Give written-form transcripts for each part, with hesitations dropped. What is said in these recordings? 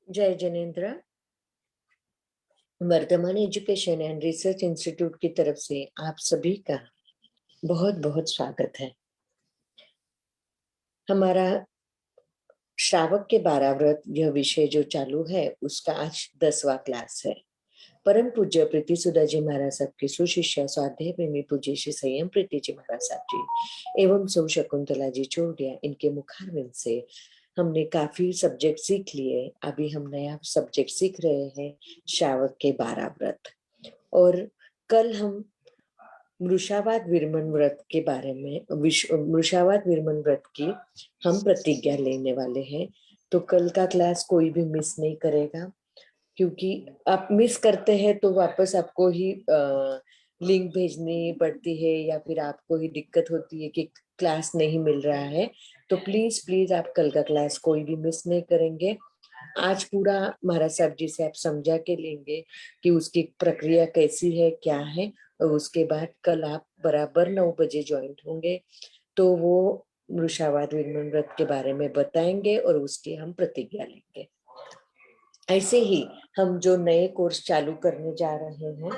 जय जिनेन्द्र। Vardhaman education and research institute की तरफ से आप सभी का बहुत बहुत स्वागत है। हमारा श्रावक के 12 व्रत यह विषय जो चालू है उसका आज 10वां क्लास है। परम पूज्य प्रीति सुधा जी महाराज साहब के सुशिष्य स्वाध्याय प्रेमी पूज्य श्री संयम प्रीति जी महाराज साहब जी एवं सौ शकुंतला जी चौड़िया, इनके मुखारविंद से हमने काफी सब्जेक्ट सीख लिए। अभी हम नया सब्जेक्ट सीख रहे हैं, श्रावक के 12 व्रत। और कल हम मृषावाद विरमन व्रत के बारे में मृषावाद विरमन व्रत की हम प्रतिज्ञा लेने वाले हैं। तो कल का क्लास कोई भी मिस नहीं करेगा, क्योंकि आप मिस करते हैं तो वापस आपको ही लिंक भेजनी पड़ती है या फिर आपको ही दिक्कत होती है कि क्लास नहीं मिल रहा है। तो प्लीज प्लीज आप कल का क्लास कोई भी मिस नहीं करेंगे। आज पूरा महाराज साहब जी से आप समझा के लेंगे कि उसकी प्रक्रिया कैसी है, क्या है, और उसके बाद कल आप बराबर 9 बजे ज्वाइन होंगे तो वो मृषावाद विरमन व्रत के बारे में बताएंगे और उसकी हम प्रतिज्ञा लेंगे। ऐसे ही हम जो नए कोर्स चालू करने जा रहे हैं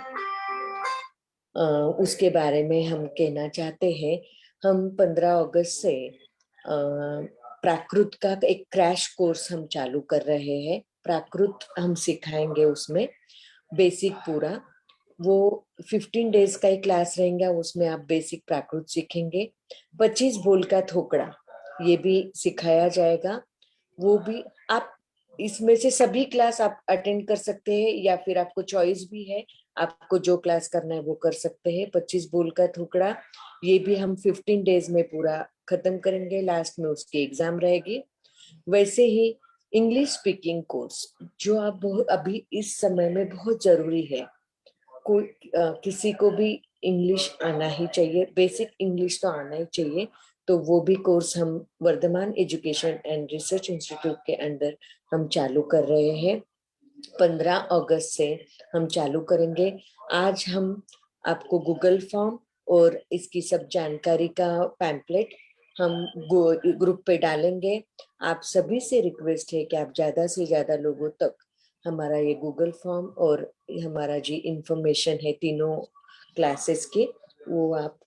उसके बारे में हम कहना चाहते हैं। हम 15 अगस्त से प्राकृत का एक क्रैश कोर्स हम चालू कर रहे हैं। प्राकृत हम सिखाएंगे, उसमें बेसिक पूरा वो 15 डेज का ही क्लास रहेगा। उसमें आप बेसिक प्राकृत सीखेंगे। 25 बोल का थोकड़ा ये भी सिखाया जाएगा। वो भी आप इसमें से सभी क्लास आप अटेंड कर सकते हैं या फिर आपको चॉइस भी है, आपको जो क्लास करना है वो कर सकते हैं। 25 बोल का थोकड़ा ये भी हम 15 डेज में पूरा खत्म करेंगे। लास्ट में उसकी एग्जाम रहेगी। वैसे ही इंग्लिश स्पीकिंग कोर्स जो आप अभी इस समय में बहुत जरूरी है। कोई किसी को भी इंग्लिश आना ही चाहिए, बेसिक इंग्लिश तो आना ही चाहिए। तो वो भी कोर्स हम Vardhaman education and research institute के अंदर हम चालू कर रहे हैं। 15 अगस्त से हम चालू करेंगे। आज हम आपको गूगल फॉर्म और इसकी सब जानकारी का पैम्पलेट हम ग्रुप पे डालेंगे। आप सभी से रिक्वेस्ट है कि आप ज्यादा से ज्यादा लोगों तक हमारा ये गूगल फॉर्म और हमारा जी इंफॉर्मेशन है तीनों क्लासेस की, वो आप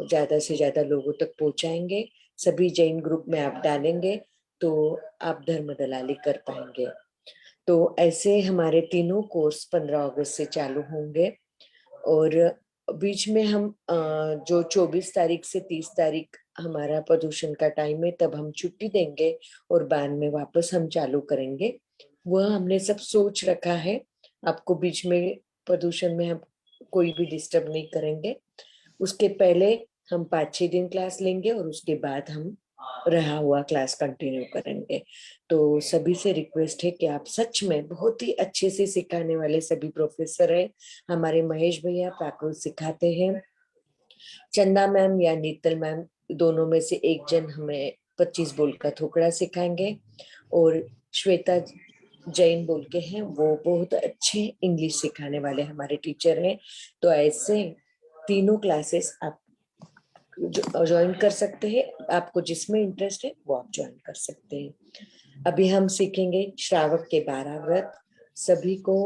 ज्यादा से ज्यादा लोगों तक पहुंचाएंगे। सभी जैन ग्रुप में आप डालेंगे तो आप धर्म दलाली कर पाएंगे। तो ऐसे हमारे तीनों कोर्स 15 अगस्त से चालू होंगे। और बीच में हम जो 24 तारीख से 30 तारीख हमारा प्रदूषण का टाइम है, तब हम छुट्टी देंगे और बाद में वापस हम चालू करेंगे। वह हमने सब सोच रखा है। आपको बीच में प्रदूषण में हम कोई भी डिस्टर्ब नहीं करेंगे। उसके पहले हम 5-6 दिन क्लास लेंगे और उसके बाद हम रहा हुआ क्लास कंटिन्यू करेंगे। तो सभी से रिक्वेस्ट है कि आप सच में बहुत ही अच्छे से सिखाने वाले सभी प्रोफेसर है। हमारे महेश भैया प्राकृत सिखाते हैं, चंदा मैम या नीतल मैम दोनों में से एक जन हमें 25 बोल का थोकड़ा सिखाएंगे। और श्वेता जैन बोल के हैं, वो बहुत अच्छे इंग्लिश सिखाने वाले हमारे टीचर हैं। तो ऐसे तीनों क्लासेस आप ज्वाइन कर सकते हैं। आपको जिसमें इंटरेस्ट है वो आप ज्वाइन कर सकते हैं। अभी हम सीखेंगे श्रावक के 12 व्रत। सभी को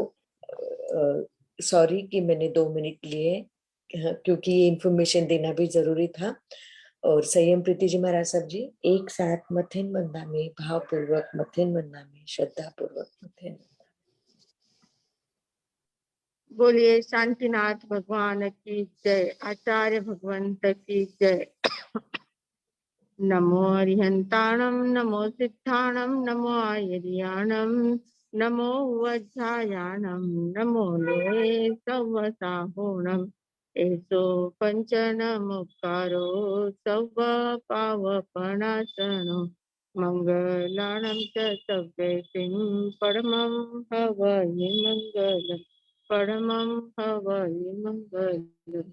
सॉरी कि मैंने 2 मिनट लिए, क्योंकि ये इंफॉर्मेशन देना भी जरूरी था। और संयम प्रीति जी महाराज साहब जी एक साथ मथिन बंदा में भाव पूर्वक मथिन बंदा में श्रद्धा पूर्वक मथिन। बोलिए शांतिनाथ भगवान की जय, आचार्य भगवंत की जय। नमो अरिहंताणम, नमो सिद्धाणम, नमो आयर्याणम, नमो वज्रायाणम, नमो लोये सवसाहोणम। एसो पंचनमुक्कारो सव पावपणासनो, मंगलाणं च सव्येतिं परमं हवये मंगलम्, परमं हवये मंगलम्।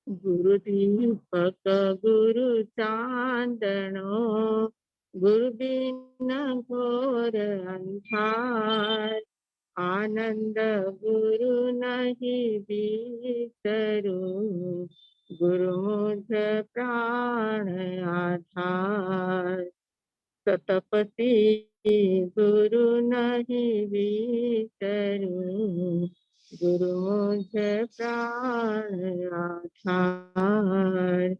गुरु दीपक गुरु चांदनो, गुरु बिन घोर अंधार। आनंद गुरु नहीं बिसरू, गुरु मुझ प्राण आधार। सतपति गुरु नहीं विसरूं, गुरु मुझ प्राण आधार,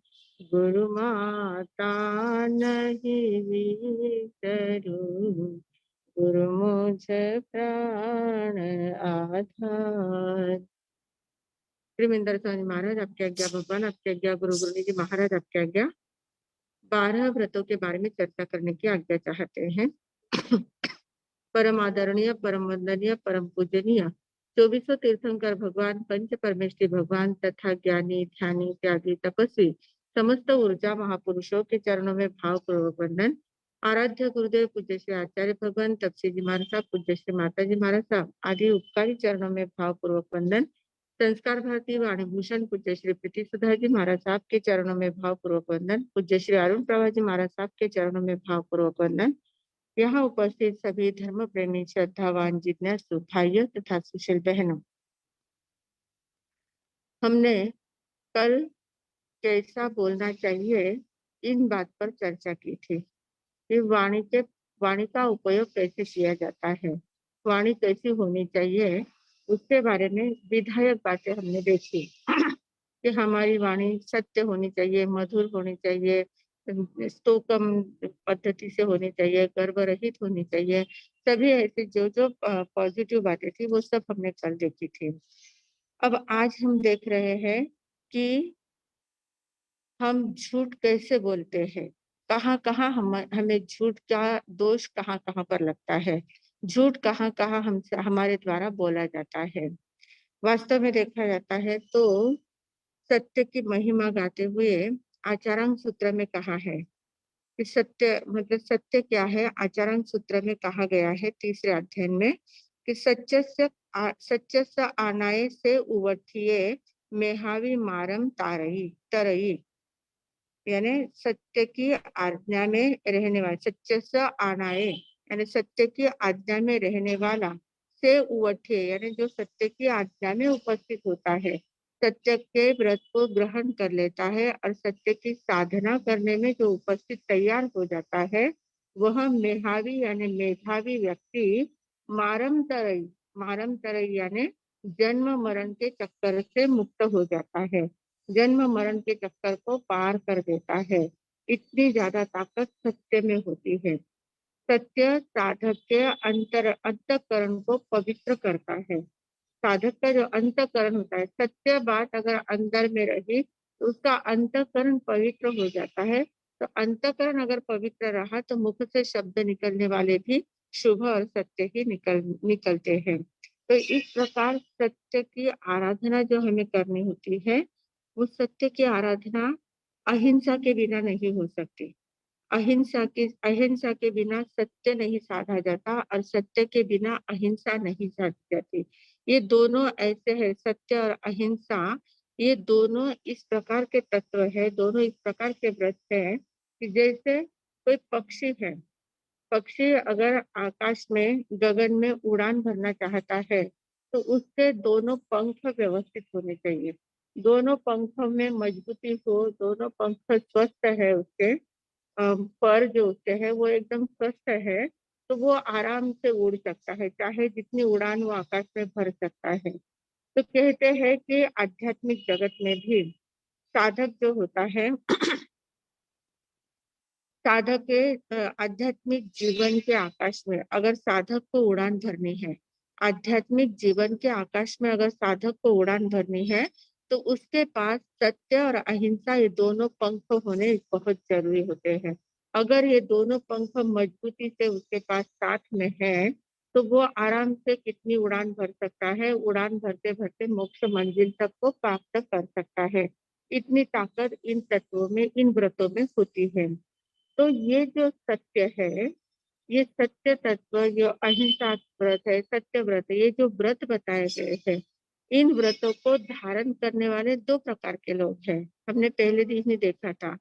गुरु माता नहीं विसरूं, गुरु मुझ प्राण आधार। त्रिविंदर स्वामी महाराज आपकी आज्ञा, भगवान आपकी आज्ञा, गुरु गुरुजी जी महाराज आपकी आज्ञा। 12 व्रतों के बारे में चर्चा करने की आज्ञा चाहते हैं। परम आदरणीय, परम वंदनीय, परम पूजनीय 2400 तीर्थंकर भगवान, पंच परमेष्ठी भगवान तथा ज्ञानी, ध्यानी, त्यागी, तपस्वी समस्त ऊर्जा महापुरुषों के चरणों में भावपूर्वक वंदन। आराध्य गुरुदेव पूज्य श्री आचार्य भगवान, तपसी जी महाराज साहब, पूज्य श्री माता जी महाराज साहब आदि उपकारी चरणों में भावपूर्वक वंदन। संस्कार भारती वाणी भूषण पूज्य श्री प्रीति सुधा जी महाराज साहब के चरणों में भावपूर्वक वंदन। पूज्य श्री अरुण प्रभा जी महाराज साहब के चरणों में भावपूर्वक वंदन। यहाँ उपस्थित सभी धर्म प्रेमी, श्रद्धावान, जिज्ञासु भाइयों तथा सुशील बहनों, हमने कल कैसा बोलना चाहिए इन बात पर चर्चा की थी कि वाणी का उपयोग कैसे किया जाता है, वाणी कैसी होनी चाहिए, उसके बारे में विधायक बातें हमने देखी कि हमारी वाणी सत्य होनी चाहिए, मधुर होनी चाहिए, स्तोकम पद्धति से होनी चाहिए, गर्भ रहित होनी चाहिए। सभी ऐसी जो जो पॉजिटिव बातें थी वो सब हमने कल देखी थी। अब आज हम देख रहे हैं कि हम झूठ कैसे बोलते हैं, कहाँ कहाँ हमें झूठ का दोष कहाँ कहाँ पर लगता है, झूठ कहाँ कहाँ हमसे हमारे द्वारा बोला जाता है। वास्तव में देखा जाता है तो सत्य की महिमा गाते हुए आचारांग सूत्र में कहा है कि सत्य मतलब सत्य क्या है। आचारांग सूत्र में कहा गया है 3रे अध्याय में कि सत्यस्य आनाय से उवर्थिये मेहावी मारम तारई तरई, यानी सत्य की आज्ञा में रहने वाला, सत्यस्य आनाय यानी सत्य की आज्ञा में रहने वाला, से उवर्ठे यानी जो सत्य की आज्ञा में उपस्थित होता है, सत्य के व्रत को ग्रहण कर लेता है और सत्य की साधना करने में जो उपस्थित तैयार हो जाता है, वह मेधावी यानी मेधावी व्यक्ति मारम तरई यानी जन्म मरण के चक्कर से मुक्त हो जाता है, जन्म मरण के चक्कर को पार कर देता है। इतनी ज्यादा ताकत सत्य में होती है। सत्य साधक के अंतःकरण को पवित्र करता है। साधक का जो अंतःकरण होता है, सत्य बात अगर अंदर में रही तो उसका अंतःकरण पवित्र हो जाता है। तो अंतःकरण अगर पवित्र रहा तो मुख से शब्द निकलने वाले भी शुभ और सत्य ही निकलते हैं। तो इस प्रकार सत्य की आराधना जो हमें करनी होती है, वो सत्य की आराधना अहिंसा के बिना नहीं हो सकती। अहिंसा के बिना सत्य नहीं साधा जाता और सत्य के बिना अहिंसा नहीं साधी जाती। ये दोनों ऐसे हैं, सत्य और अहिंसा, ये दोनों इस प्रकार के तत्व है, दोनों इस प्रकार के व्रत है कि जैसे कोई पक्षी है, पक्षी अगर आकाश में गगन में उड़ान भरना चाहता है तो उसके दोनों पंख व्यवस्थित होने चाहिए, दोनों पंखों में मजबूती हो, दोनों पंख स्वस्थ है उसके, पर जो उसके है वो एकदम स्वस्थ है, तो वो आराम से उड़ सकता है, चाहे जितनी उड़ान वो आकाश में भर सकता है। तो कहते हैं कि आध्यात्मिक जगत में भी साधक जो होता है, साधक के आध्यात्मिक जीवन के आकाश में अगर साधक को उड़ान भरनी है, आध्यात्मिक जीवन के आकाश में अगर साधक को उड़ान भरनी है, तो उसके पास सत्य और अहिंसा ये दोनों पंख होने बहुत जरूरी होते हैं। अगर ये दोनों पंख मजबूती से उसके पास साथ में है तो वो आराम से कितनी उड़ान भर सकता है, उड़ान भरते भरते मोक्ष मंजिल तक को प्राप्त कर सकता है। इतनी ताकत इन तत्वों में, इन व्रतों में होती है। तो ये जो सत्य है, ये सत्य तत्व जो अहिंसा व्रत है, सत्य व्रत है, ये जो व्रत बताए गए हैं, इन व्रतों को धारण करने वाले 2 प्रकार के लोग हैं। हमने पहले दिन ही देखा था,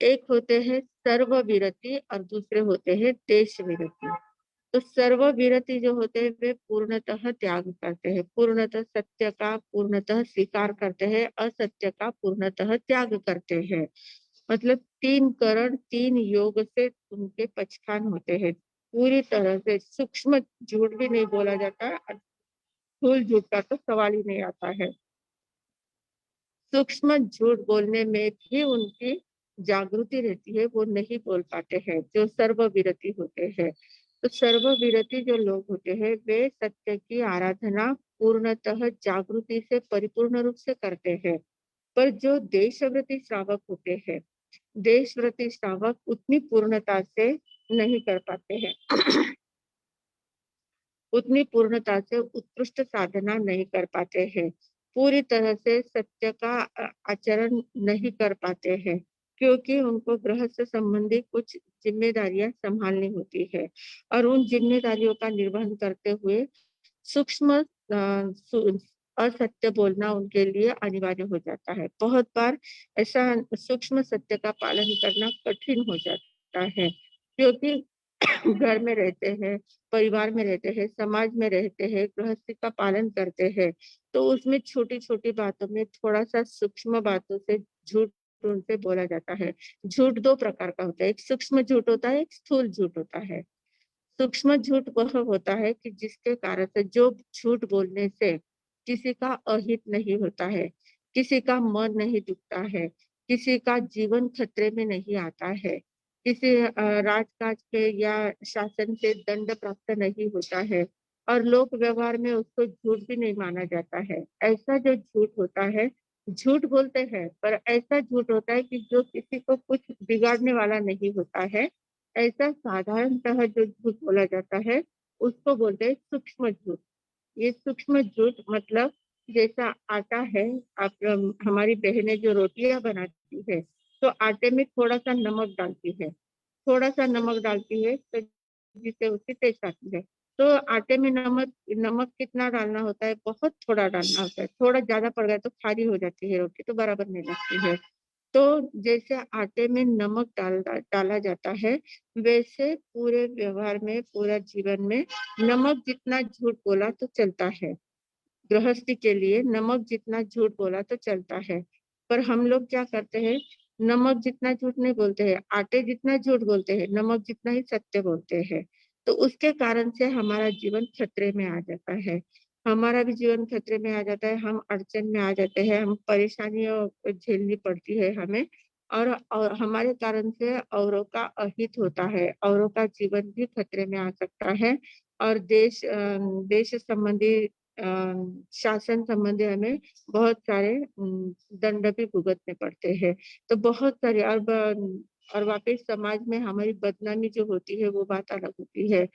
एक होते हैं सर्व विरति और दूसरे होते हैं देश विरति। तो सर्व विरति जो होते हैं वे पूर्णतः त्याग करते हैं, पूर्णतः सत्य का पूर्णतः स्वीकार करते हैं, असत्य का पूर्णतः त्याग करते हैं। मतलब 3 करण 3 योग से उनके पचखान होते हैं, पूरी तरह से सूक्ष्म झूठ भी नहीं बोला जाता, स्थूल झूठ का तो सवाल ही नहीं आता है। सूक्ष्म झूठ बोलने में भी उनकी जागृति रहती है, वो नहीं बोल पाते हैं, जो सर्वविरति होते हैं। तो सर्वविरति जो लोग होते हैं वे सत्य की आराधना पूर्णतः जागृति से परिपूर्ण रूप से करते हैं। पर जो देशव्रती श्रावक होते हैं, देशव्रती श्रावक उतनी पूर्णता से नहीं कर पाते हैं, उतनी पूर्णता से उत्कृष्ट साधना नहीं कर पाते हैं, पूरी तरह से सत्य का आचरण नहीं कर पाते हैं, क्योंकि उनको गृहस्थ संबंधी कुछ जिम्मेदारियां संभालनी होती है और उन जिम्मेदारियों का निर्वहन करते हुए सूक्ष्म असत्य बोलना उनके लिए अनिवार्य हो जाता है। बहुत बार ऐसा सूक्ष्म सत्य का पालन करना कठिन हो जाता है, क्योंकि घर में रहते हैं, परिवार में रहते हैं, समाज में रहते हैं, गृहस्थी का पालन करते हैं, तो उसमें छोटी छोटी बातों में थोड़ा सा सूक्ष्म बातों से झूठ उनसे बोला जाता है। झूठ दो प्रकार का होता है, एक सूक्ष्म झूठ होता है, एक स्थूल झूठ होता है। सूक्ष्म झूठ वह होता है कि जिसके कारण से, जो झूठ बोलने से किसी का अहित नहीं होता है, किसी का मन नहीं दुखता है, किसी का जीवन खतरे में नहीं आता है, किसी राजकाज के या शासन से दंड प्राप्त नहीं होता है और लोक व्यवहार में उसको झूठ भी नहीं माना जाता है। ऐसा जो झूठ होता है, झूठ बोलते हैं पर ऐसा झूठ होता है कि जो किसी को कुछ बिगाड़ने वाला नहीं होता है, ऐसा साधारणतः जो झूठ बोला जाता है उसको बोलते हैं सूक्ष्म झूठ। ये सूक्ष्म झूठ मतलब जैसा आटा है, आप हमारी बहनें जो रोटियां बनाती है तो आटे में थोड़ा सा नमक डालती है, थोड़ा सा नमक डालती है तो जिससे उसकी टेस्ट आती है। तो आटे में नमक नमक कितना डालना होता है, बहुत थोड़ा डालना होता है, थोड़ा ज्यादा पड़ गया तो खारी हो जाती है रोटी, तो बराबर नहीं लगती है। तो जैसे आटे में नमक डाला जाता है, वैसे पूरे व्यवहार में, पूरा जीवन में नमक जितना झूठ बोला तो चलता है, गृहस्थी के लिए नमक जितना झूठ बोला तो चलता है। पर हम लोग क्या करते हैं, नमक जितना झूठ नहीं बोलते हैं, आटे जितना झूठ बोलते हैं, नमक जितना ही सत्य बोलते हैं। तो उसके कारण से हमारा जीवन खतरे में आ जाता है, हमारा भी जीवन खतरे में आ जाता है, हम अड़चन में आ जाते हैं, हम परेशानियों झेलनी पड़ती है हमें और हमारे कारण से औरों का अहित होता है, औरों का जीवन भी खतरे में आ सकता है और देश संबंधी शासन संबंधी हमें बहुत सारे दंड भी भुगतने पड़ते हैं। तो बहुत सारे और वापिस समाज में हमारी बदनामी जो होती है वो बात अलग होती है,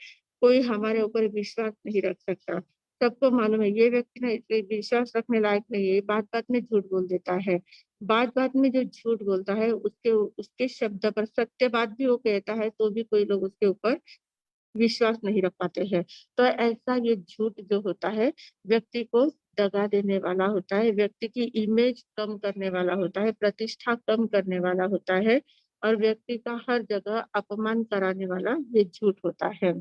कोई हमारे ऊपर विश्वास नहीं रख सकता। सबको मालूम है ये व्यक्ति ना इसे विश्वास रखने लायक नहीं है, बात बात में झूठ बोल देता है। बात बात में जो झूठ बोलता है उसके उसके शब्द पर सत्य बात भी वो कहता है तो भी कोई लोग उसके ऊपर विश्वास नहीं रख पाते हैं। तो ऐसा ये झूठ जो होता है व्यक्ति को दगा देने वाला होता है, व्यक्ति की इमेज कम करने वाला होता है, प्रतिष्ठा कम करने वाला होता है और व्यक्ति का हर जगह अपमान कराने वाला ये झूठ होता है।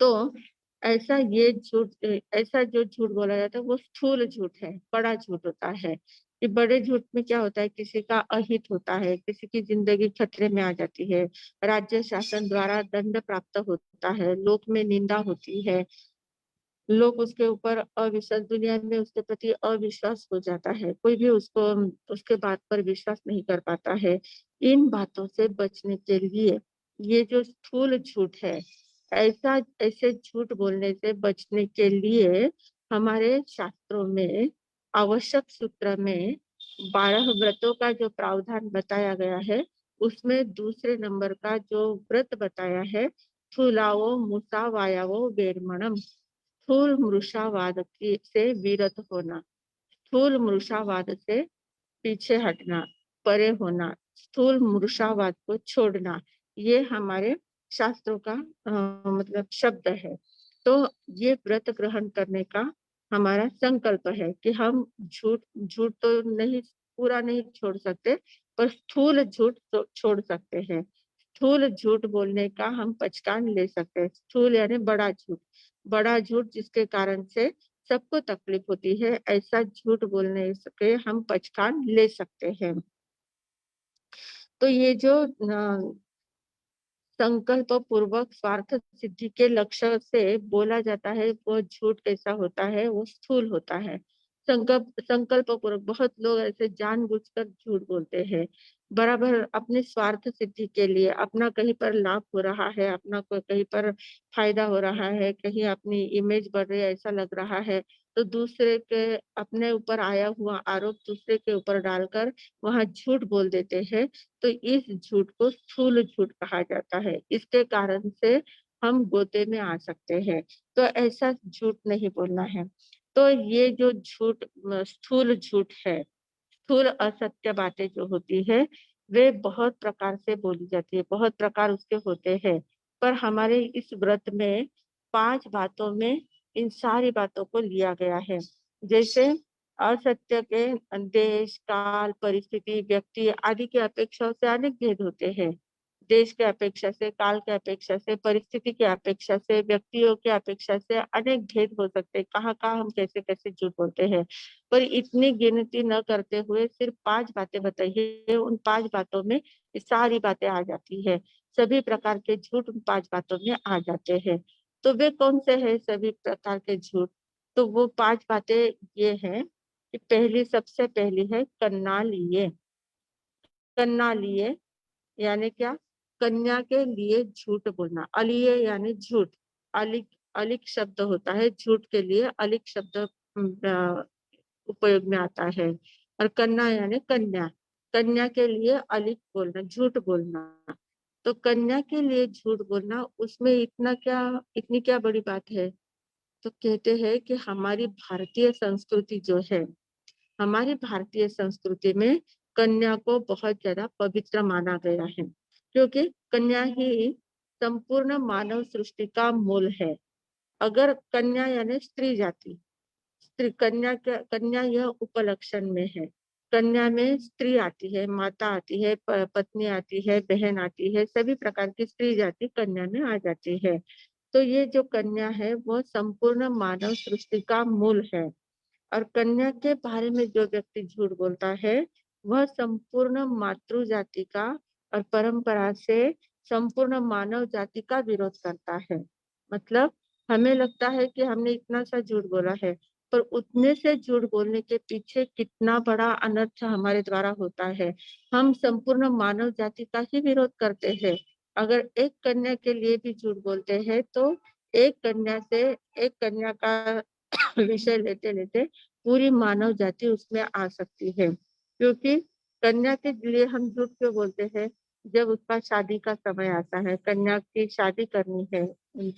तो ऐसा जो झूठ बोला जाता है वो स्थूल झूठ है, बड़ा झूठ होता है। ये बड़े झूठ में क्या होता है, किसी का अहित होता है, किसी की जिंदगी खतरे में आ जाती है, राज्य शासन द्वारा दंड प्राप्त होता है, लोक में निंदा होती है, लोग उसके ऊपर अविश्वास, दुनिया में उसके प्रति अविश्वास हो जाता है, कोई भी उसको उसके बात पर विश्वास नहीं कर पाता है। इन बातों से बचने के लिए ये जो स्थूल झूठ है, ऐसे झूठ बोलने से बचने के लिए हमारे शास्त्रों में, आवश्यक सूत्र में 12 व्रतों का जो प्रावधान बताया गया है, उसमें दूसरे नंबर का जो व्रत बताया है, स्थूलावो मुसा वायावो वेरमणम, स्थूल मृषावाद से विरत होना, स्थूल मृषावाद से पीछे हटना, परे होना, स्थूल मृषावाद को छोड़ना, ये हमारे शास्त्रों का मतलब शब्द है। तो ये व्रत ग्रहण करने का हमारा संकल्प है कि हम झूठ झूठ तो नहीं, पूरा नहीं छोड़ सकते, पर स्थूल झूठ तो छोड़ सकते हैं। स्थूल झूठ बोलने का हम पचकान ले सकते हैं, स्थूल यानी बड़ा झूठ, बड़ा झूठ जिसके कारण से सबको तकलीफ होती है, ऐसा झूठ बोलने के हम पचकान ले सकते हैं। तो ये जो संकल्प पूर्वक स्वार्थ सिद्धि के लक्ष्य से बोला जाता है, वो झूठ कैसा होता है, वो स्थूल होता है। संकल्प पूर्वक बहुत लोग ऐसे जानबूझकर झूठ बोलते हैं, बराबर अपने स्वार्थ सिद्धि के लिए, अपना कहीं पर लाभ हो रहा है, अपना कहीं पर फायदा हो रहा है, कहीं अपनी इमेज बढ़ रही है ऐसा लग रहा है, तो दूसरे के अपने ऊपर आया हुआ आरोप दूसरे के ऊपर डालकर वहां झूठ बोल देते हैं। तो इस झूठ को स्थूल झूठ कहा जाता है। इसके कारण से हम गोते में आ सकते हैं। तो ऐसा झूठ नहीं बोलना है। तो ये जो झूठ स्थूल झूठ है, स्थूल असत्य बातें जो होती है, वे बहुत प्रकार से बोली जाती है, बहुत प्रकार उसके होते हैं। पर हमारे इस व्रत में 5 बातों में इन सारी बातों को लिया गया है। जैसे असत्य के देश, काल, परिस्थिति, व्यक्ति आदि की अपेक्षाओं से अनेक भेद होते हैं। देश के अपेक्षा से, काल के अपेक्षा से, परिस्थिति की अपेक्षा से, व्यक्तियों की अपेक्षा से अनेक भेद हो सकते हैं। कहाँ-कहाँ हम कैसे-कैसे झूठ बोलते हैं। पर इतनी गिनती न करते हुए सिर्फ 5 बातें बताई है। उन 5 बातों में ये सारी बातें आ जाती है। सभी प्रकार के झूठ उन 5 बातों में आ जाते हैं। तो वे कौन से हैं सभी प्रकार के झूठ? तो वो 5 बातें ये हैं कि पहली सबसे पहली है कन्ना लिए। कन्ना लिए यानी क्या? कन्या के लिए झूठ बोलना। अलिये यानी झूठ। अलिक अलिक शब्द होता है, झूठ के लिए अलिक शब्द उपयोग में आता है। और कन्या यानी कन्या। कन्या के लिए अलिक बोलना, झूठ बोलना। तो कन्या के लिए झूठ बोलना, उसमें इतनी क्या बड़ी बात है? तो कहते हैं कि हमारी भारतीय संस्कृति जो है, हमारी भारतीय संस्कृति में कन्या को बहुत ज्यादा पवित्र माना गया है, क्योंकि कन्या ही संपूर्ण मानव सृष्टि का मूल है। अगर कन्या यानी स्त्री जाति, स्त्री कन्या यह उपलक्षण में है। कन्या में स्त्री आती है, माता आती है, पत्नी आती है, बहन आती है, सभी प्रकार की स्त्री जाति कन्या में आ जाती है। तो ये जो कन्या है वो संपूर्ण मानव सृष्टि का मूल है। और कन्या के बारे में जो व्यक्ति झूठ बोलता है, वह संपूर्ण मातृ जाति का और परंपरा से संपूर्ण मानव जाति का विरोध करता है। मतलब हमें लगता है कि हमने इतना सा झूठ बोला है, पर उतने से झूठ बोलने के पीछे कितना बड़ा अनर्थ हमारे द्वारा होता है। हम संपूर्ण मानव जाति का ही विरोध करते हैं। अगर एक कन्या के लिए भी झूठ बोलते हैं, तो एक कन्या का विषय लेते लेते पूरी मानव जाति उसमें आ सकती है। क्योंकि कन्या के लिए हम झूठ क्यों बोलते हैं? जब उसका शादी का समय आता है, कन्या की शादी करनी है,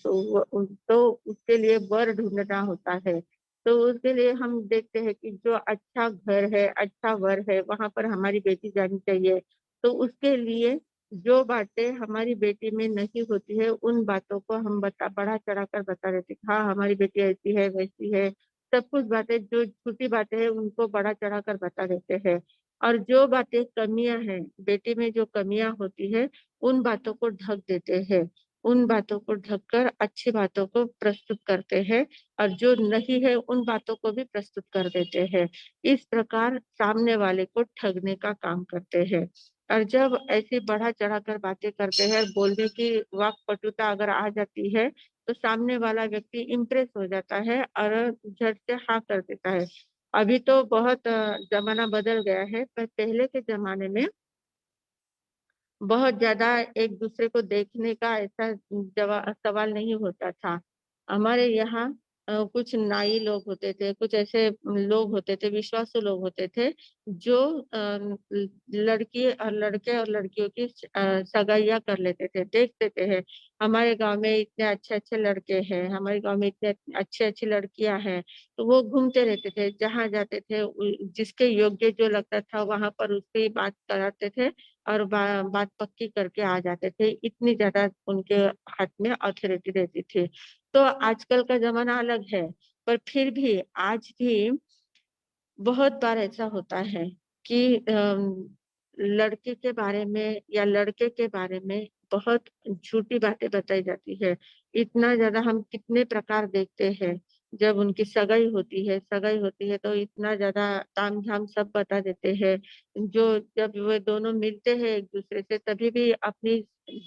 तो उसके लिए वर ढूंढना होता है। तो उसके लिए हम देखते हैं कि जो अच्छा घर है, अच्छा वर है, वहां पर हमारी बेटी जानी चाहिए। तो उसके लिए जो बातें हमारी बेटी में नहीं होती है, उन बातों को हम बढ़ा चढ़ा कर बता देते हैं। हाँ, हमारी बेटी ऐसी है, वैसी है। सब कुछ बातें जो छोटी बातें हैं उनको बढ़ा चढ़ा कर बता देते हैं। और जो बातें कमियां हैं, बेटी में जो कमियां होती है, उन बातों को ढक देते हैं। उन बातों को ढककर अच्छी बातों को प्रस्तुत करते हैं, और जो नहीं है उन बातों को भी प्रस्तुत कर देते हैं। इस प्रकार सामने वाले को ठगने का काम करते हैं। और जब ऐसी बढ़ा चढ़ा कर बातें करते हैं, बोलने की वाक्पटुता अगर आ जाती है, तो सामने वाला व्यक्ति इम्प्रेस हो जाता है और झट से हाँ कर देता है। अभी तो बहुत जमाना बदल गया है, पर पहले के जमाने में बहुत ज्यादा एक दूसरे को देखने का ऐसा सवाल नहीं होता था। हमारे यहाँ कुछ नाई लोग होते थे, कुछ ऐसे लोग होते थे, विश्वासु लोग होते थे, जो लड़की और लड़कियों की सगाइयाँ कर लेते थे। देखते थे हमारे गांव में इतने अच्छे अच्छे लड़के हैं, हमारे गांव में इतने अच्छी अच्छी लड़कियां हैं, तो वो घूमते रहते थे, जहाँ जाते थे जिसके योग्य जो लगता था वहां पर उसकी बात कराते थे, और बात पक्की करके आ जाते थे। इतनी ज्यादा उनके हाथ में अथॉरिटी रहती थी। तो आजकल का जमाना अलग है, पर फिर भी आज भी बहुत बार ऐसा होता है कि लड़के के बारे में या लड़के के बारे में बहुत झूठी बातें बताई जाती है। इतना ज्यादा हम कितने प्रकार देखते हैं। जब उनकी सगाई होती है तो इतना ज्यादा तामझाम सब बता देते हैं। जो जब वे दोनों मिलते हैं एक दूसरे से तभी भी अपनी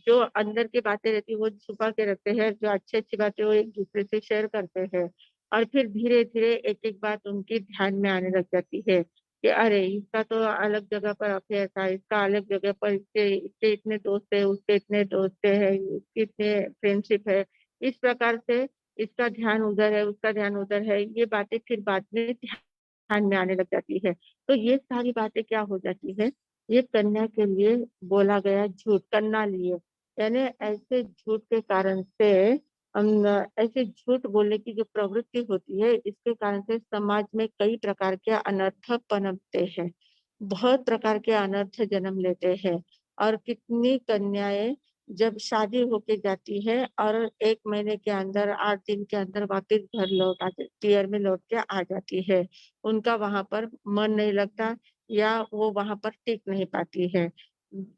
जो अंदर की बातें रहती है वो छुपा के रखते हैं, जो अच्छी अच्छी बातें वो एक दूसरे से शेयर करते हैं। और फिर धीरे धीरे एक एक बात उनकी ध्यान में आने लग जाती है कि अरे इसका तो अलग जगह पर अफेयर था, इसका अलग जगह पर इसके इसके इतने दोस्त है, उसके इतने दोस्त है, इसकी इतने फ्रेंडशिप है। इस प्रकार से इसका ध्यान उधर है, उसका ध्यान उधर है, ये बातें फिर बाद में ध्यान में आने लग जाती है। तो ये सारी बातें क्या हो जाती है, ये कन्या के लिए बोला गया झूठ, कन्या लिए, यानी ऐसे झूठ के कारण से ऐसे झूठ बोलने की जो प्रवृत्ति होती है, इसके कारण से समाज में कई प्रकार के अनर्थ पनपते हैं, बहुत प्रकार के अनर्थ जन्म लेते हैं। और कितनी कन्याएं जब शादी होके जाती है और 1 महीने के अंदर 8 दिन के अंदर वापस घर लौट आते, पियर में लौट के आ जाती है, उनका वहां पर मन नहीं लगता या वो वहां पर टिक नहीं पाती है।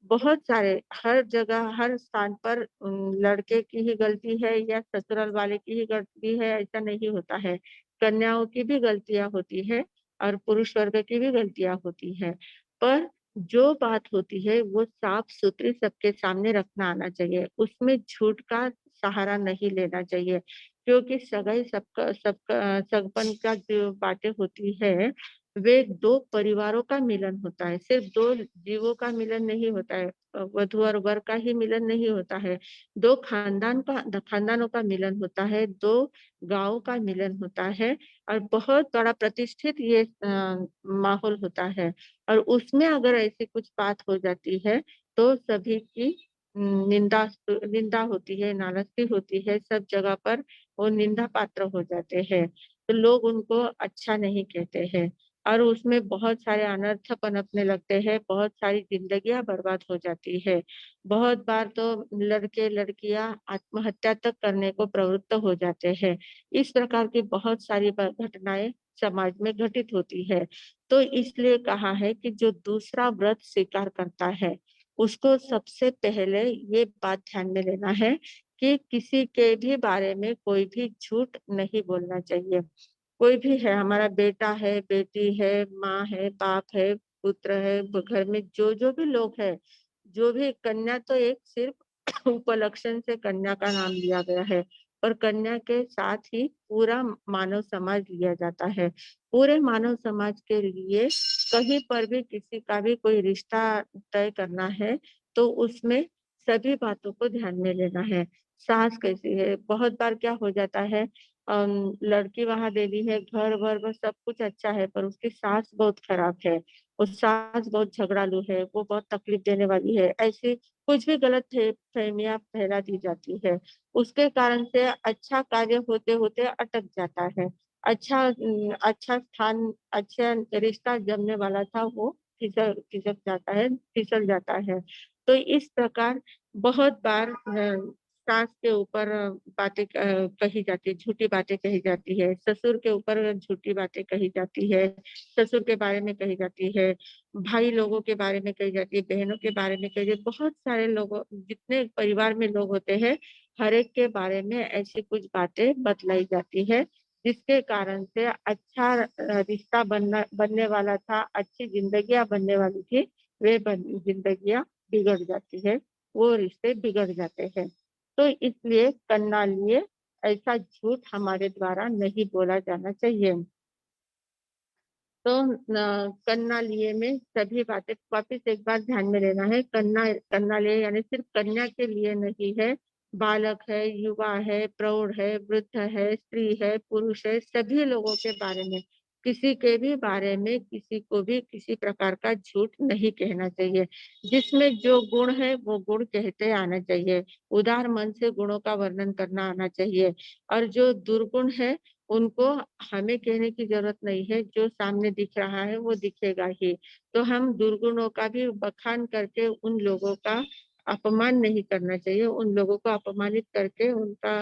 बहुत सारे हर जगह हर स्थान पर लड़के की ही गलती है या ससुराल वाले की ही गलती है ऐसा नहीं होता है। कन्याओं की भी गलतियां होती है और पुरुष वर्ग की भी गलतियां होती है। पर जो बात होती है वो साफ सुथरी सबके सामने रखना आना चाहिए, उसमें झूठ का सहारा नहीं लेना चाहिए। क्योंकि सगाई सबका सबका सगपन का जो बातें होती है वे दो परिवारों का मिलन होता है, सिर्फ दो जीवों का मिलन नहीं होता है, वधू और वर का ही मिलन नहीं होता है, दो खानदानों का मिलन होता है, दो गांवों का मिलन होता है। और बहुत बड़ा प्रतिष्ठित ये माहौल होता है। और उसमें अगर ऐसी कुछ बात हो जाती है तो सभी की निंदा निंदा होती है, नाराजगी होती है, सब जगह पर वो निंदा पात्र हो जाते हैं, तो लोग उनको अच्छा नहीं कहते हैं और उसमें बहुत सारे अनर्थ पनपने लगते हैं, बहुत सारी जिंदगियां बर्बाद हो जाती है। बहुत बार तो लड़के लड़कियां आत्महत्या तक करने को प्रवृत्त हो जाते हैं। इस प्रकार की बहुत सारी घटनाएं समाज में घटित होती है। तो इसलिए कहा है कि जो दूसरा व्रत स्वीकार करता है उसको सबसे पहले ये बात ध्यान में लेना है कि किसी के भी बारे में कोई भी झूठ नहीं बोलना चाहिए। कोई भी है, हमारा बेटा है, बेटी है, माँ है, बाप है, पुत्र है, घर में जो जो भी लोग है, जो भी कन्या तो एक सिर्फ उपलक्षण से कन्या का नाम लिया गया है, पर कन्या के साथ ही पूरा मानव समाज लिया जाता है। पूरे मानव समाज के लिए कहीं पर भी किसी का भी कोई रिश्ता तय करना है तो उसमें सभी बातों को ध्यान में लेना है। सास कैसी है, बहुत बार क्या हो जाता है, लड़की वहां दे दी है, घर भर बस सब कुछ अच्छा है पर उसकी सास बहुत खराब है, वो सास बहुत झगड़ालू है, वो बहुत तकलीफ देने वाली है, ऐसी कुछ भी गलत फहमियां फैला दी जाती है। उसके कारण से अच्छा कार्य होते होते अटक जाता है। अच्छा स्थान, अच्छा रिश्ता जमने वाला था वो खिसक जाता है, फिसल जाता है। तो इस प्रकार बहुत बार सास के ऊपर बातें कही जाती है, झूठी बातें कही जाती है, ससुर के ऊपर झूठी बातें कही जाती है, ससुर के बारे में कही जाती है, भाई लोगों के बारे में कही जाती है, बहनों के बारे में कही जाती है, बहुत सारे लोगों, जितने परिवार में लोग होते हैं हर एक के बारे में ऐसी कुछ बातें बतलाई जाती है, जिसके कारण से अच्छा रिश्ता बनने वाला था, अच्छी जिंदगियां बनने वाली थी, वे जिंदगियां बिगड़ जाती है, वो रिश्ते बिगड़ जाते हैं। तो इसलिए करना लिए ऐसा झूठ हमारे द्वारा नहीं बोला जाना चाहिए। तो कन्या लिए में सभी बातें वापिस एक बार ध्यान में लेना है, कन्या लिए यानी सिर्फ कन्या के लिए नहीं है, बालक है, युवा है, प्रौढ़ है, वृद्ध है, स्त्री है, पुरुष है, सभी लोगों के बारे में, किसी के भी बारे में किसी को भी किसी प्रकार का झूठ नहीं कहना चाहिए। जिसमें जो गुण है वो गुण कहते आना चाहिए, उदार मन से गुणों का वर्णन करना आना चाहिए। और जो दुर्गुण है उनको हमें कहने की जरूरत नहीं है, जो सामने दिख रहा है वो दिखेगा ही। तो हम दुर्गुणों का भी बखान करके उन लोगों का अपमान नहीं करना चाहिए, उन लोगों को अपमानित करके उनका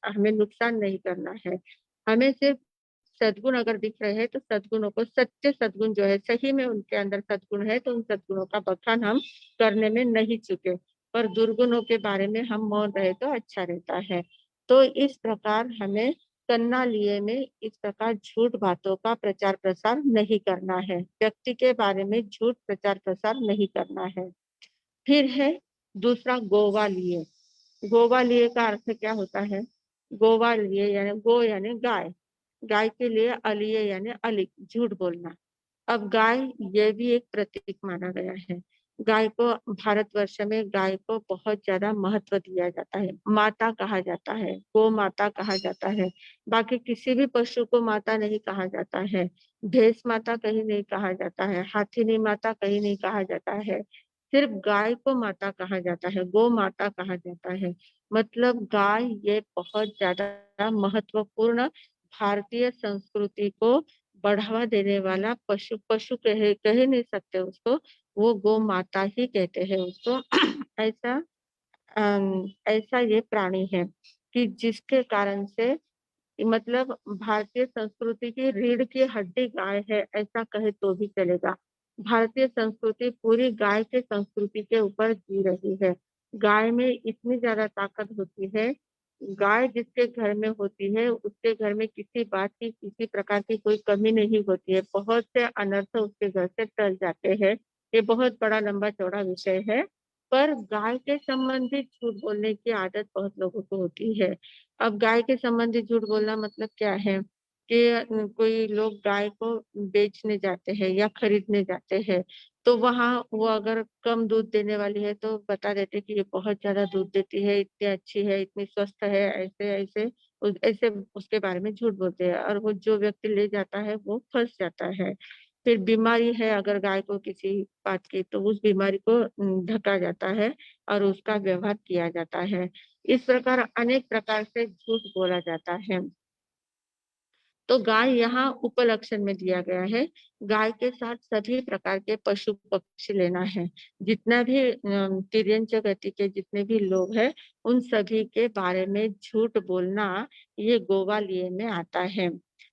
हमें नुकसान नहीं करना है। हमें सिर्फ सद्गुण अगर दिख रहे हैं तो सद्गुणों को, सत्य सद्गुण जो है, सही में उनके अंदर सद्गुण है तो उन सद्गुणों का बखान हम करने में नहीं चुके, पर दुर्गुणों के बारे में हम मौन रहे तो अच्छा रहता है। तो इस प्रकार हमें करना लिए में इस प्रकार झूठ बातों का प्रचार प्रसार नहीं करना है, व्यक्ति के बारे में झूठ प्रचार प्रसार नहीं करना है। फिर है दूसरा गोवा लिए। गोवा लिए का अर्थ क्या होता है? गोवा लिए यानी गो यानी गाय, गाय के लिए अलिये यानी अलिक, झूठ बोलना। अब गाय ये भी एक प्रतीक माना गया है। गाय को भारतवर्ष में गाय को बहुत ज्यादा महत्व दिया जाता है, माता कहा जाता है, गो माता कहा जाता है। बाकी किसी भी पशु को माता नहीं कहा जाता है, भैंस माता कहीं नहीं कहा जाता है, हाथीनी माता कहीं नहीं कहा जाता है, सिर्फ गाय को माता कहा जाता है, गो माता कहा जाता है। मतलब गाय ये बहुत ज्यादा महत्वपूर्ण भारतीय संस्कृति को बढ़ावा देने वाला पशु, पशु कह नहीं सकते उसको, वो गो माता ही कहते हैं उसको। ऐसा ऐसा ये प्राणी है कि जिसके कारण से मतलब भारतीय संस्कृति की रीढ़ की हड्डी गाय है, ऐसा कहे तो भी चलेगा। भारतीय संस्कृति पूरी गाय के संस्कृति के ऊपर जी रही है। गाय में इतनी ज्यादा ताकत होती है, गाय जिसके घर में होती है उसके घर में किसी बात की, किसी प्रकार की कोई कमी नहीं होती है। बहुत से अनर्थ उसके घर से टल जाते हैं। ये बहुत बड़ा लंबा चौड़ा विषय है, पर गाय के संबंधित झूठ बोलने की आदत बहुत लोगों को होती है। अब गाय के संबंधी झूठ बोलना मतलब क्या है कि कोई लोग गाय को बेचने जाते हैं या खरीदने जाते हैं, तो वहां वो अगर कम दूध देने वाली है तो बता देते कि ये बहुत ज्यादा दूध देती है, इतनी अच्छी है, इतनी स्वस्थ है, ऐसे ऐसे ऐसे उसके बारे में झूठ बोलते हैं, और वो जो व्यक्ति ले जाता है वो फंस जाता है। फिर बीमारी है अगर गाय को किसी बात की, तो उस बीमारी को ढका जाता है और उसका व्यवहार किया जाता है। इस प्रकार अनेक प्रकार से झूठ बोला जाता है। तो गाय यहाँ उपलक्षण में दिया गया है। गाय के साथ सभी प्रकार के पशु पक्षी लेना है। जितना भी तिर्यंच गति के जितने भी लोग हैं, उन सभी के बारे में झूठ बोलना ये गोवालिये में आता है।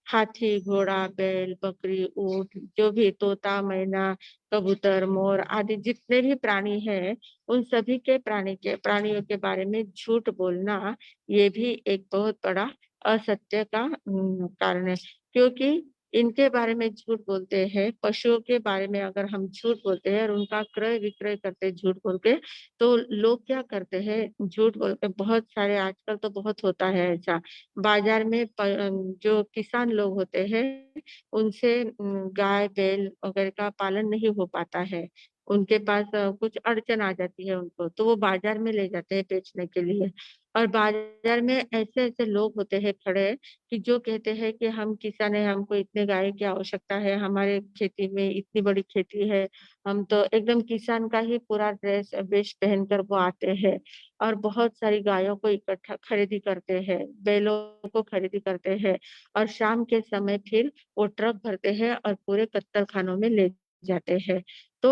हाथी, घोड़ा, बैल, बकरी, ऊंट, जो भी तोता, मैना, कबूतर, मोर आदि जितने भी प्राणी हैं, उन सभी के प्राणियों के बारे में झूठ बोलना ये भी एक बहुत बड़ा असत्य का कारण है। क्योंकि इनके बारे में झूठ बोलते हैं, पशुओं के बारे में अगर हम झूठ बोलते हैं और उनका क्रय विक्रय करते हैं झूठ बोल के, तो लोग क्या करते हैं झूठ बोल के, बहुत सारे आजकल तो बहुत होता है ऐसा, बाजार में जो किसान लोग होते हैं उनसे गाय बैल वगैरह का पालन नहीं हो पाता है, उनके पास कुछ अड़चन आ जाती है उनको, तो वो बाजार में ले जाते हैं बेचने के लिए। और बाजार में ऐसे ऐसे लोग होते हैं खड़े कि जो कहते हैं कि हम किसान है, हमको इतने गाय की आवश्यकता है, हमारे खेती में इतनी बड़ी खेती है, हम तो एकदम किसान का ही पूरा ड्रेस वेश पहनकर वो आते हैं और बहुत सारी गायों को इकट्ठा खरीदी करते हैं, बैलों को खरीदी करते हैं, और शाम के समय फिर वो ट्रक भरते हैं और पूरे कत्तल खानों में ले जाते हैं। तो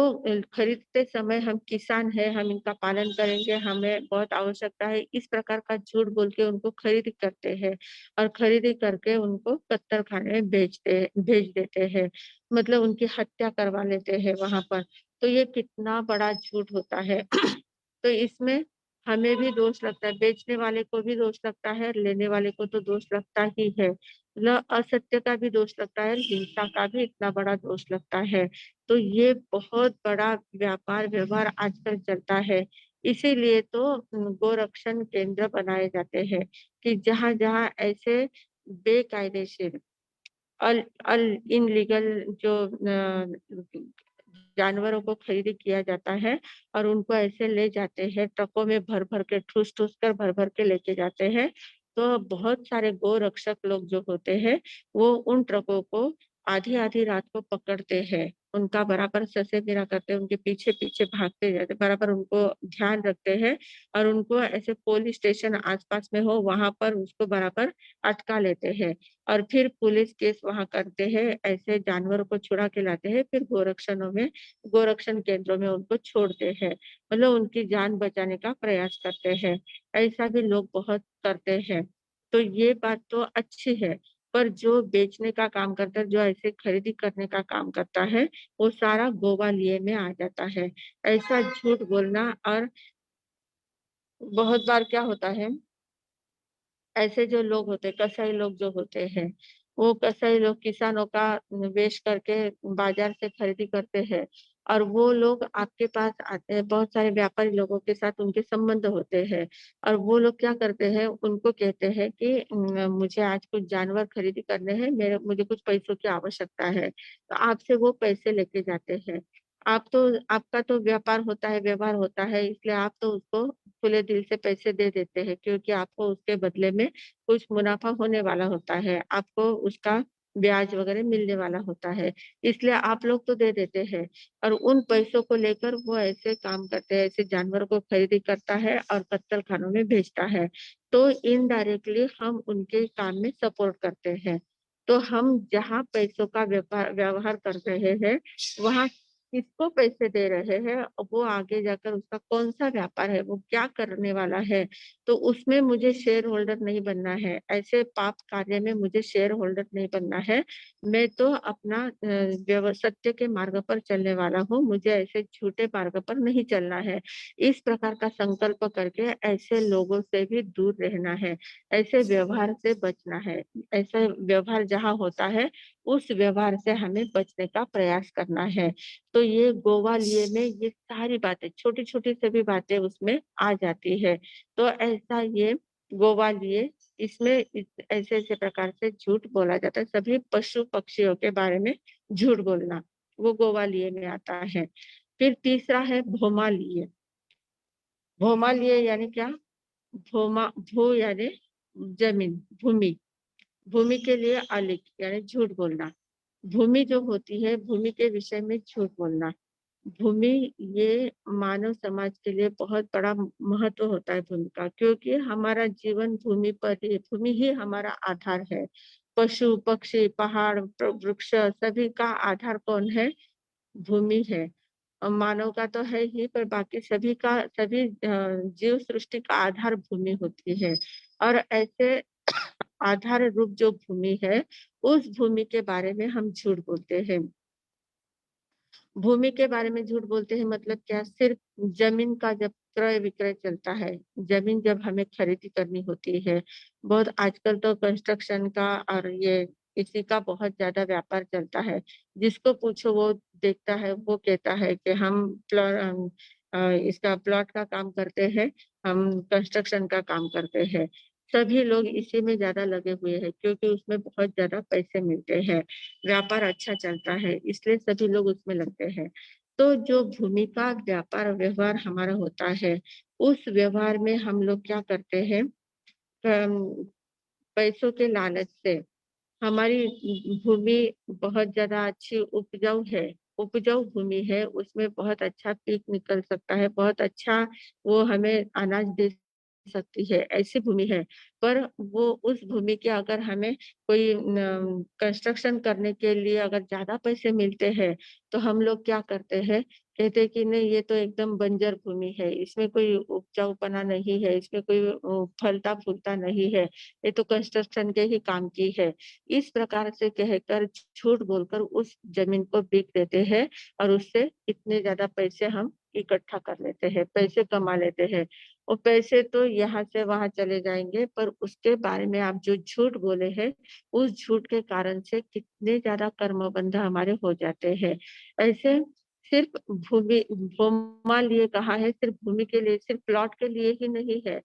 खरीदते समय हम किसान है, हम इनका पालन करेंगे, हमें बहुत आवश्यकता है, इस प्रकार का झूठ बोल के उनको खरीदी करते हैं और खरीदी करके उनको कत्तल खाने में भेज देते हैं, मतलब उनकी हत्या करवा लेते हैं वहां पर। तो ये कितना बड़ा झूठ होता है। तो इसमें हमें भी दोष लगता है, बेचने वाले को भी दोष लगता है, लेने वाले को तो दोष लगता ही है, मतलब असत्य का भी दोष लगता है, हिंसा का भी इतना बड़ा दोष लगता है। तो ये बहुत बड़ा व्यापार व्यवहार आजकल चलता है। इसीलिए तो गोरक्षण केंद्र बनाए जाते हैं कि जहाँ जहाँ ऐसे बेकायदेशीर अल अल इनलीगल जो जानवरों को खरीदी किया जाता है और उनको ऐसे ले जाते हैं ट्रकों में भर भर के, ठूस ठूस कर भर भर के लेके जाते हैं। तो बहुत सारे गो रक्षक लोग जो होते हैं वो उन ट्रकों को आधी आधी रात को पकड़ते हैं, उनका बराबर ससे मेरा करते हैं, उनके पीछे पीछे भागते जाते, बराबर उनको ध्यान रखते हैं और उनको ऐसे पुलिस स्टेशन आसपास में हो वहां पर उसको बराबर अटका लेते हैं और फिर पुलिस केस वहां करते हैं, ऐसे जानवरों को छुड़ा के लाते हैं, फिर गोरक्षण केंद्रों में उनको छोड़ते हैं, मतलब उनकी जान बचाने का प्रयास करते हैं। ऐसा भी लोग बहुत करते हैं। तो ये बात तो अच्छी है, पर जो बेचने का काम करता है, जो ऐसे खरीदी करने का काम करता है, वो सारा गोवालिये में आ जाता है। ऐसा झूठ बोलना, और बहुत बार क्या होता है, ऐसे जो लोग होते हैं, कसाई लोग जो होते हैं, वो कसाई लोग किसानों का वेश करके बाजार से खरीदी करते हैं और वो लोग आपके पास आते हैं, बहुत सारे व्यापारी लोगों के साथ उनके संबंध होते हैं और वो लोग क्या करते हैं, उनको कहते हैं कि मुझे आज कुछ जानवर खरीदी करने हैं, मेरे मुझे कुछ पैसों की आवश्यकता है। तो आपसे वो पैसे लेके जाते हैं। आप तो आपका तो व्यापार होता है, व्यवहार होता है, इसलिए आप तो उसको खुले दिल से पैसे दे देते हैं क्योंकि आपको उसके बदले में कुछ मुनाफ़ा होने वाला होता है, आपको उसका ब्याज वग़ैरह मिलने वाला होता है, इसलिए आप लोग तो दे देते हैं और उन पैसों को लेकर वो ऐसे काम करते हैं, ऐसे जानवरों को खरीदी करता है और कत्तलखानों में भेजता है। तो इनडायरेक्टली हम उनके काम में सपोर्ट करते हैं। तो हम जहाँ पैसों का व्यवहार कर रहे हैं, वहाँ किसको पैसे दे रहे हैं, वो आगे जाकर उसका कौन-सा व्यापार है, वो क्या करने वाला है, तो उसमें मुझे शेयर होल्डर नहीं बनना है। ऐसे पाप कार्य में मुझे शेयर होल्डर नहीं बनना है। मैं तो अपना सत्य के मार्ग पर चलने वाला हूँ, मुझे ऐसे झूठे मार्ग पर नहीं चलना है। इस प्रकार का संकल्प करके ऐसे लोगों से भी दूर रहना है, ऐसे व्यवहार से बचना है। ऐसा व्यवहार जहाँ होता है, उस व्यवहार से हमें बचने का प्रयास करना है। तो ये ग्वालियर में ये सारी बातें, छोटी-छोटी सभी बातें उसमें आ जाती है। तो ऐसा ये ग्वालियर इसमें ऐसे-ऐसे प्रकार से झूठ बोला जाता है, सभी पशु-पक्षियों के बारे में झूठ बोलना, वो ग्वालियर में आता है। फिर तीसरा है भोमालिय। भोमालिय यानी क्या? भू यानी ज़मीन, भूमि, भूमि के लिए अलिख यानी झूठ बोलना। भूमि जो होती है, भूमि के विषय में झूठ बोलना। भूमि ये मानव समाज के लिए बहुत बड़ा महत्व होता है भूमि का क्योंकि हमारा जीवन भूमि पर ही भूमि ही हमारा आधार है। पशु, पक्षी, पहाड़, वृक्ष सभी का आधार कौन है? भूमि है। मानव का तो है ही पर बाकी सभी जीव सृष्टि का आधार भूमि होती है और ऐसे आधार रूप जो भूमि है, उस भूमि के बारे में हम झूठ बोलते हैं। भूमि के बारे में झूठ बोलते हैं मतलब क्या? सिर्फ ज़मीन का जब क्रय-विक्रय चलता है, ज़मीन जब हमें खरीदी करनी होती है, बहुत आजकल तो कंस्ट्रक्शन का और ये इसी का बहुत ज़्यादा व्यापार चलता है। जिसको पूछो वो देखता है, वो कहता है कि हम इसका प्लॉट का काम करते हैं, हम कंस्ट्रक्शन का काम करते हैं। सभी लोग इसी में ज़्यादा लगे हुए हैं क्योंकि उसमें बहुत ज़्यादा पैसे मिलते हैं। व्यापार अच्छा चलता है, इसलिए सभी लोग उसमें लगते हैं। तो जो भूमि का व्यापार व्यवहार हमारा होता है, उस व्यवहार में हम लोग क्या करते हैं पैसों के लालच से हमारी भूमि बहुत ज़्यादा अच्छी उपजाऊ भूमि है, उसमें बहुत अच्छा पीक निकल सकता है, बहुत अच्छा वो हमें अनाज दे सकती है, ऐसी भूमि है। पर वो उस भूमि के अगर हमें कोई कंस्ट्रक्शन करने के लिए अगर ज़्यादा पैसे मिलते हैं, तो हम लोग क्या करते हैं, कहते हैं कि नहीं ये तो एकदम बंजर भूमि है, इसमें कोई उपजाऊपना नहीं है, इसमें कोई फलता-फूलता नहीं है, ये तो कंस्ट्रक्शन के ही काम की है। इस प्रकार से कहकर झूठ बोलकर उस ज़मीन को बेच देते हैं और उससे इतने ज़्यादा पैसे हम इकट्ठा कर लेते हैं, पैसे कमा लेते हैं। वो पैसे तो यहाँ से वहाँ चले जाएँगे पर उसके बारे में आप जो झूठ बोले हैं, उस झूठ के कारण से कितने ज़्यादा कर्मबंध हमारे हो जाते हैं। ऐसे सिर्फ़ भूमा लिए कहा है, सिर्फ़ भूमि के लिए, सिर्फ़ प्लॉट के लिए ही नहीं है।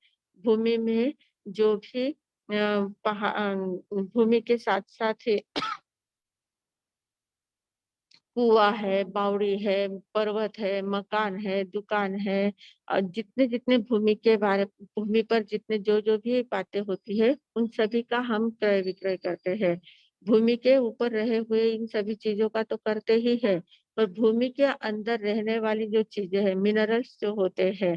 भूमि में जो भी भूमि के साथ-साथ ही कुआँ है, बावड़ी है, पर्वत है, मकान है, दुकान है जितने-जितने भूमि पर जितने जो-जो भी बातें होती है, उन सभी का हम क्रय-विक्रय करते हैं। भूमि के ऊपर रहे हुए इन सभी चीज़ों का तो करते ही हैं, पर भूमि के अंदर रहने वाली जो चीज़ें हैं, मिनरल्स जो होते हैं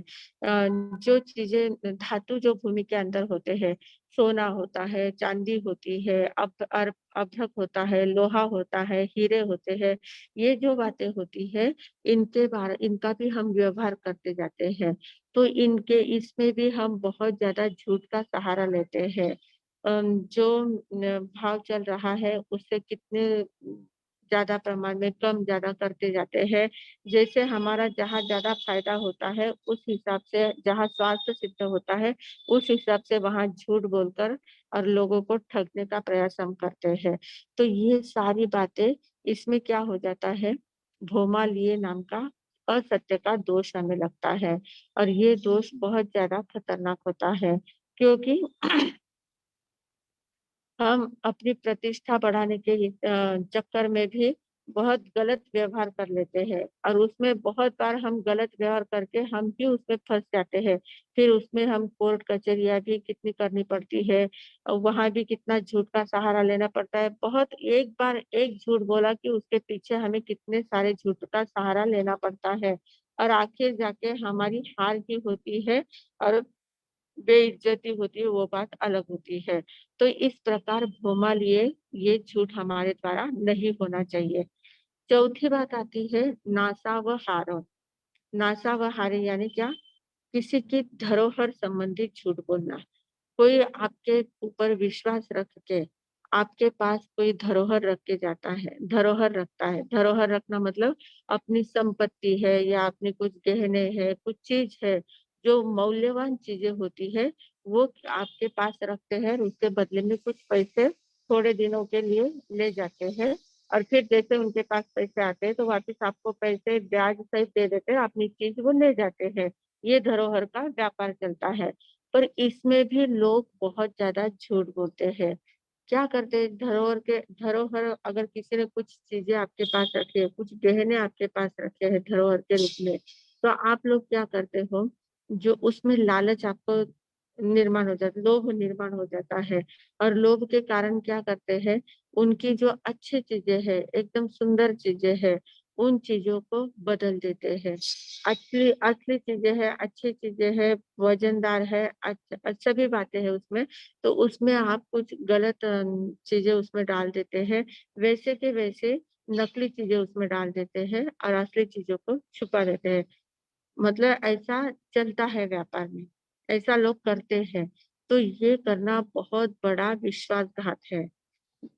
जो चीज़ें धातु जो भूमि के अंदर होते हैं, सोना होता है, चाँदी होती है, अभ्रक होता है, लोहा होता है, हीरे होते हैं, ये जो बातें होती है इनका भी हम व्यवहार करते जाते हैं। तो इनके इसमें भी हम बहुत ज़्यादा झूठ का सहारा लेते हैं। जो भाव चल रहा है उससे कितने ज्यादा प्रमाण में कम ज्यादा करते जाते हैं। जैसे हमारा जहाँ ज्यादा फायदा होता है उस हिसाब से, जहाँ स्वास्थ्य सिद्ध होता है उस हिसाब से वहां झूठ बोलकर और लोगों को ठगने का प्रयास हम करते हैं। तो ये सारी बातें, इसमें क्या हो जाता है, भोमालिए नाम का असत्य का दोष हमें लगता है। और ये दोष बहुत ज्यादा खतरनाक होता है, क्योंकि हम अपनी प्रतिष्ठा बढ़ाने के चक्कर में भी बहुत गलत व्यवहार कर लेते हैं, और उसमें बहुत बार हम गलत व्यवहार करके हम भी उसमें फंस जाते हैं। फिर उसमें हम कोर्ट कचहरियाँ भी कितनी करनी पड़ती है, और वहां भी कितना झूठ का सहारा लेना पड़ता है। बहुत एक बार एक झूठ बोला कि उसके पीछे हमें कितने सारे झूठ का सहारा लेना पड़ता है, और आखिर जाके हमारी हार ही होती है और बेइज्जती होती है, वो बात अलग होती है। तो इस प्रकार भोमा लिए ये झूठ हमारे द्वारा नहीं होना चाहिए। चौथी बात आती है नासा व हारो। नासा व हारे यानी क्या? किसी की धरोहर संबंधी झूठ बोलना। कोई आपके ऊपर विश्वास रख के आपके पास कोई धरोहर रख के जाता है, धरोहर रखता है। धरोहर रखना मतलब अपनी संपत्ति है या अपने कुछ गहने है, कुछ चीज है, जो मौल्यवान चीजें होती है, वो आपके पास रखते हैं और उसके बदले में कुछ पैसे थोड़े दिनों के लिए ले जाते हैं। और फिर जैसे उनके पास पैसे आते हैं तो वापस आपको पैसे ब्याज सहित दे देते हैं, अपनी चीज वो ले जाते हैं। ये धरोहर का व्यापार चलता है। पर इसमें भी लोग बहुत ज्यादा झूठ बोलते हैं। क्या करते हैं, धरोहर अगर किसी ने कुछ चीजें आपके पास रखी है, कुछ गहने आपके पास रखे हैं धरोहर के रूप में, तो आप लोग क्या करते हो, जो उसमें लालच आपको निर्माण हो जाता है, लोभ निर्माण हो जाता है। और लोभ के कारण क्या करते हैं, उनकी जो अच्छी चीजें हैं, एकदम सुंदर चीजें हैं, उन चीजों को बदल देते हैं। असली असली चीजें हैं, अच्छी चीजें हैं, वजनदार है, सभी बातें हैं उसमें, तो उसमें आप कुछ गलत चीजें उसमें डाल देते हैं। वैसे के वैसे नकली चीजें उसमें डाल देते हैं और असली चीजों को छुपा देते हैं। मतलब ऐसा चलता है व्यापार में, ऐसा लोग करते हैं। तो ये करना बहुत बड़ा विश्वासघात है।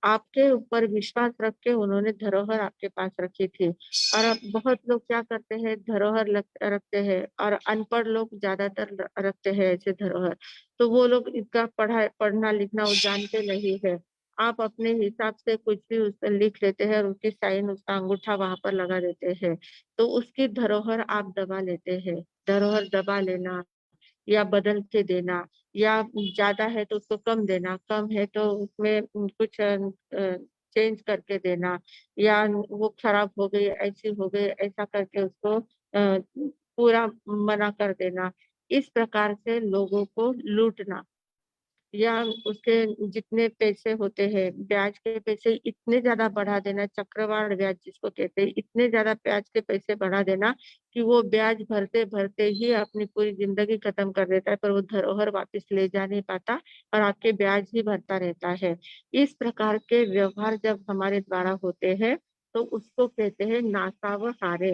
आपके ऊपर विश्वास रख के उन्होंने धरोहर आपके पास रखी थी। और अब बहुत लोग क्या करते हैं, धरोहर रखते हैं, और अनपढ़ लोग ज्यादातर रखते हैं ऐसे धरोहर। तो वो लोग इसका पढ़ना लिखना वो जानते नहीं है। आप अपने हिसाब से कुछ भी उस पर लिख लेते हैं और उसकी साइन, उसका अंगूठा वहां पर लगा देते हैं। तो उसकी धरोहर आप दबा लेते हैं। धरोहर दबा लेना या बदल के देना, या ज्यादा है तो उसको कम देना, कम है तो उसमें कुछ चेंज करके देना, या वो खराब हो गई, ऐसी हो गई, ऐसा करके उसको पूरा मना कर देना। इस प्रकार से लोगों को लूटना, या उसके जितने पैसे होते हैं, ब्याज के पैसे इतने ज्यादा बढ़ा देना, चक्रवाढ़ ब्याज जिसको कहते हैं, इतने ज्यादा ब्याज के पैसे बढ़ा देना कि वो ब्याज भरते भरते ही अपनी पूरी जिंदगी खत्म कर देता है, पर वो धरोहर वापस ले जा नहीं पाता और आपके ब्याज ही भरता रहता है। इस प्रकार के व्यवहार जब हमारे द्वारा होते हैं तो उसको कहते हैं नासा व हारे।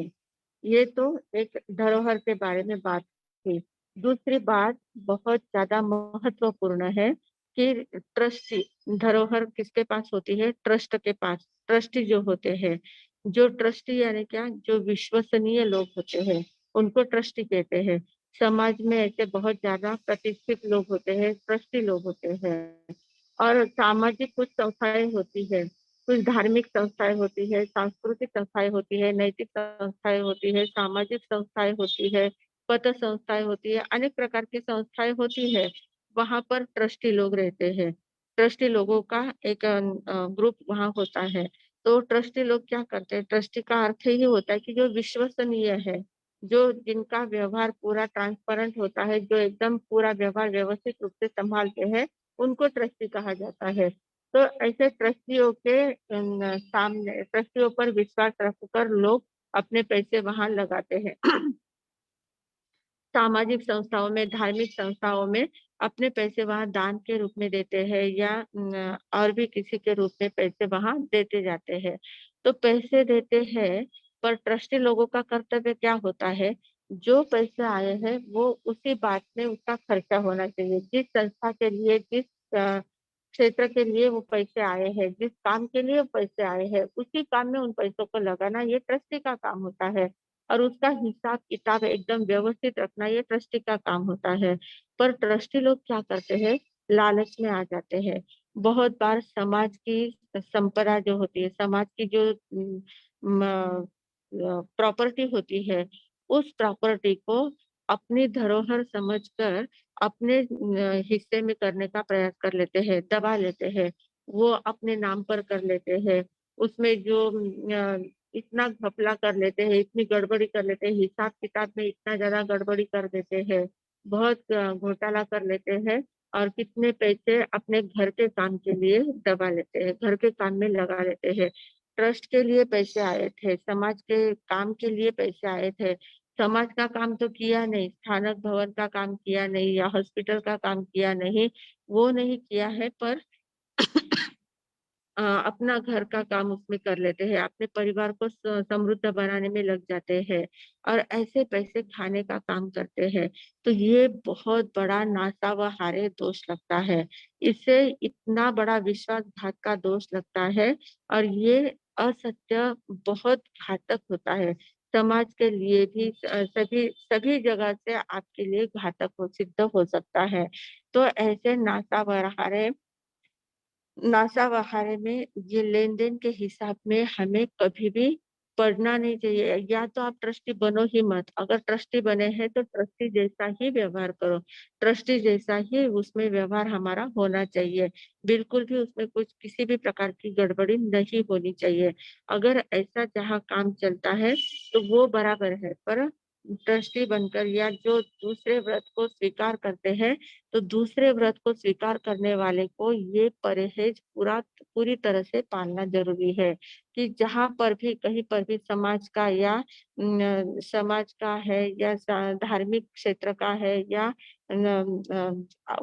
ये तो एक धरोहर के बारे में बात थी। दूसरी बात बहुत ज्यादा महत्वपूर्ण है कि ट्रस्टी, धरोहर किसके पास होती है, ट्रस्ट के पास। ट्रस्टी जो होते हैं, जो ट्रस्टी यानी क्या, जो विश्वसनीय लोग होते हैं, उनको ट्रस्टी कहते हैं। समाज में ऐसे बहुत ज्यादा प्रतिष्ठित लोग होते हैं, ट्रस्टी लोग होते हैं। और सामाजिक कुछ संस्थाएं होती है, कुछ धार्मिक संस्थाएं होती है, सांस्कृतिक संस्थाएं होती है, नैतिक संस्थाएं होती है, सामाजिक संस्थाएं होती है, पत संस्थाएं होती है, अनेक प्रकार की संस्थाएं होती है। वहां पर ट्रस्टी लोग रहते हैं। ट्रस्टी लोगों का एक ग्रुप वहां होता है। तो ट्रस्टी लोग क्या करते हैं, ट्रस्टी का अर्थ ही होता है कि जो विश्वसनीय है, जो जिनका व्यवहार पूरा ट्रांसपेरेंट होता है, जो एकदम पूरा व्यवहार व्यवस्थित रूप से संभालते हैं, उनको ट्रस्टी कहा जाता है। तो ऐसे ट्रस्टियों के सामने, ट्रस्टियों पर विश्वास रखकर लोग अपने पैसे वहां लगाते हैं। सामाजिक संस्थाओं में, धार्मिक संस्थाओं में अपने पैसे वहां दान के रूप में देते हैं, या और भी किसी के रूप में पैसे वहां देते जाते हैं। तो पैसे देते हैं, पर ट्रस्टी लोगों का कर्तव्य क्या होता है, जो पैसे आए हैं वो उसी बात में उसका खर्चा होना चाहिए। जिस संस्था के लिए, जिस क्षेत्र के लिए वो पैसे आए हैं, जिस काम के लिए वो पैसे आए हैं, उसी काम में उन पैसों को लगाना ये ट्रस्टी का काम होता है। और उसका हिसाब-किताब एकदम व्यवस्थित रखना ये ट्रस्टी का काम होता है। पर ट्रस्टी लोग क्या करते हैं, लालच में आ जाते हैं। बहुत बार समाज की संपदा जो होती है, समाज की जो प्रॉपर्टी होती है, उस प्रॉपर्टी को अपनी धरोहर समझकर अपने हिस्से में करने का प्रयास कर लेते हैं, दबा लेते हैं। वो अपने नाम पर कर लेते हैं। उसमें जो इतना घपला कर लेते हैं, इतनी गड़बड़ी कर लेते हैं, हिसाब-किताब में इतना ज़्यादा गड़बड़ी कर देते हैं, बहुत घोटाला कर लेते हैं और कितने पैसे अपने घर के काम के लिए दबा लेते हैं, घर के काम में लगा लेते हैं। ट्रस्ट के लिए पैसे आए थे, समाज के काम के लिए पैसे आए थे, समाज का काम तो किया नहीं, स्थानक भवन का काम किया नहीं या हॉस्पिटल का काम किया नहीं, वो नहीं किया है पर अपना घर का काम उसमें कर लेते हैं, अपने परिवार को समृद्ध बनाने में लग जाते हैं और ऐसे पैसे खाने का काम करते हैं। तो ये बहुत बड़ा नासा व हारे दोष लगता है। इससे इतना बड़ा विश्वासघात का दोष लगता है और ये असत्य बहुत घातक होता है। समाज के लिए भी सभी सभी जगह से आपके लिए घातक सिद्ध हो सकता है। तो ऐसे नासा-वहारे में ये लेन-देन के हिसाब में हमें कभी भी पड़ना नहीं चाहिए। या तो आप ट्रस्टी बनो ही मत, अगर ट्रस्टी बने हैं तो ट्रस्टी जैसा ही व्यवहार करो, ट्रस्टी जैसा ही उसमें व्यवहार हमारा होना चाहिए। बिल्कुल भी उसमें कुछ किसी भी प्रकार की गड़बड़ी नहीं होनी चाहिए। अगर ऐसा जहाँ काम चलता है तो वो बराबर है, पर ट्रस्टी बनकर या जो दूसरे व्रत को स्वीकार करते हैं तो दूसरे व्रत को स्वीकार करने वाले को ये परहेज पूरी तरह से पालना ज़रूरी है कि जहाँ पर भी कहीं पर भी समाज का या समाज का है या धार्मिक क्षेत्र का है या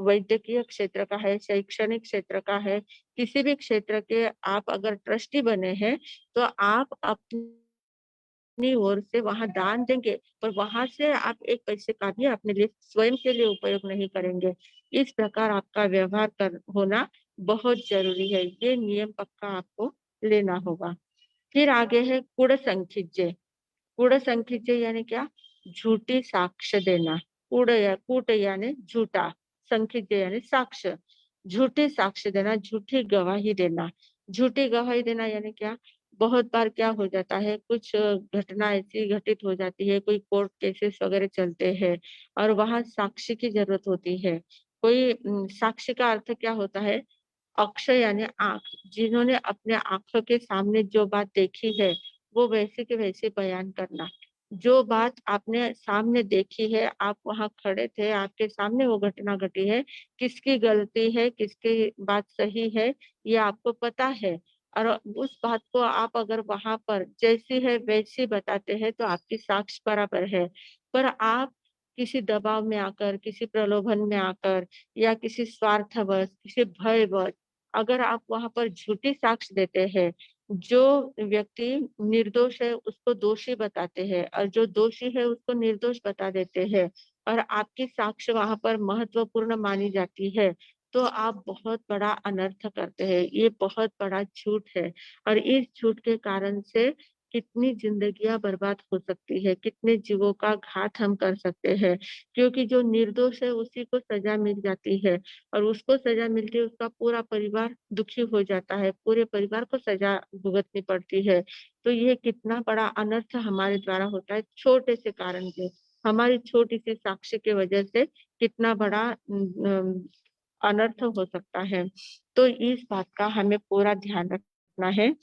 वैद्यकीय क्षेत्र का है, शैक्षणिक क्षेत्र का है, किसी भी क्षेत्र के आप अगर ट्रस्टी बने हैं, तो आप अपनी ओर से वहाँ दान देंगे, पर वहाँ से आप एक पैसे का भी अपने लिए स्वयं के लिए उपयोग नहीं करेंगे। इस प्रकार आपका व्यवहार कर होना बहुत ज़रूरी है। ये नियम पक्का आपको लेना होगा। फिर आगे है कूड़ संखिज्य। कूड़ संखिज्य यानी क्या? झूठी साक्ष्य देना। कूट यानी झूठा, संखिज्य यानी साक्ष्य। झूठी साक्ष्य देना, झूठी गवाही देना। झूठी गवाही देना यानी क्या? बहुत बार क्या हो जाता है, कुछ घटना ऐसी घटित हो जाती है, कोई कोर्ट केसेस वगैरह चलते हैं और वहाँ साक्षी की ज़रूरत होती है। कोई साक्ष्य का अर्थ क्या होता है? अक्षय यानी आँख, जिन्होंने अपने आँखों के सामने जो बात देखी है, वो वैसे के वैसे बयान करना। जो बात आपने सामने देखी है, आप वहाँ खड़े थे, आपके सामने वो घटना घटी है, किसकी गलती है, किसकी बात सही है, ये आपको पता है। और उस बात को आप अगर वहाँ पर जैसी है वैसी बताते हैं, तो आपकी साक्ष्य बराबर है। पर आप किसी दबाव में आकर, किसी प्रलोभन में आकर या किसी स्वार्थवश, किसी भयवश अगर आप वहाँ पर झूठी साक्ष्य देते हैं, जो व्यक्ति निर्दोष है उसको दोषी बताते हैं और जो दोषी है उसको निर्दोष बता देते हैं और आपकी साक्ष्य वहाँ पर महत्वपूर्ण मानी जाती है, तो आप बहुत बड़ा अनर्थ करते हैं। ये बहुत बड़ा झूठ है और इस झूठ के कारण से कितनी जिंदगियां बर्बाद हो सकती है, कितने जीवों का घात हम कर सकते हैं, क्योंकि जो निर्दोष है उसी को सजा मिल जाती है और उसको सजा मिलती है, उसका पूरा परिवार दुखी हो जाता है, पूरे परिवार को सजा भुगतनी पड़ती है। तो ये कितना बड़ा अनर्थ हमारे द्वारा होता है, छोटे से कारण से। हमारी छोटी-सी साक्ष्य की वजह से कितना बड़ा अनर्थ हो सकता है। तो इस बात का हमें पूरा ध्यान रखना है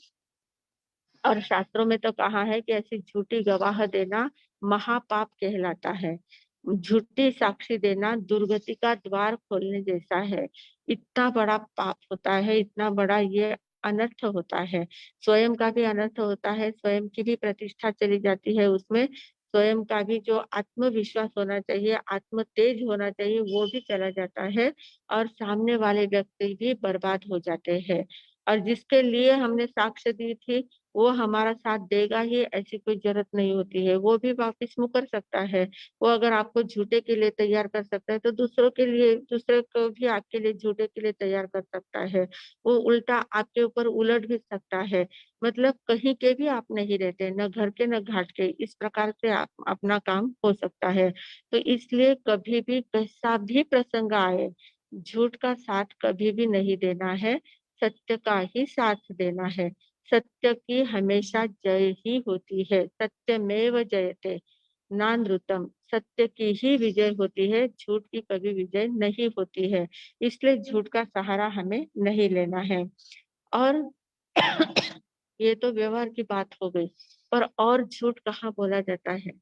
और शास्त्रों में तो कहा है कि ऐसी झूठी गवाह देना महापाप कहलाता है। झूठी साक्षी देना दुर्गति का द्वार खोलने जैसा है। इतना बड़ा पाप होता है, इतना बड़ा ये अनर्थ होता है। स्वयं का भी अनर्थ होता है, स्वयं की भी प्रतिष्ठा चली जाती है उसमें, स्वयं का भी जो आत्मविश्वास होना चाहिए, आत्म तेज होना चाहिए, वो भी चला जाता है और सामने वाले व्यक्ति भी बर्बाद हो जाते हैं। और जिसके लिए हमने साक्ष्य दी थी वो हमारा साथ देगा ही ऐसी कोई जरूरत नहीं होती है, वो भी वापस मुकर सकता है। वो अगर आपको झूठे के लिए तैयार कर सकता है तो दूसरे को भी आपके लिए झूठे के लिए तैयार कर सकता है। वो उल्टा आपके ऊपर उलट भी सकता है। मतलब कहीं के भी आप नहीं रहते, न घर के न घाट के, इस प्रकार से आप अपना काम हो सकता है। तो इसलिए कभी भी कैसा भी प्रसंग आए, झूठ का साथ कभी भी नहीं देना है, सत्य का ही साथ देना है। सत्य की हमेशा जय ही होती है, सत्यमेव जयते नानृतम। सत्य की ही विजय होती है, झूठ की कभी विजय नहीं होती है। इसलिए झूठ का सहारा हमें नहीं लेना है। और ये तो व्यवहार की बात हो गई, पर और झूठ कहाँ बोला जाता है।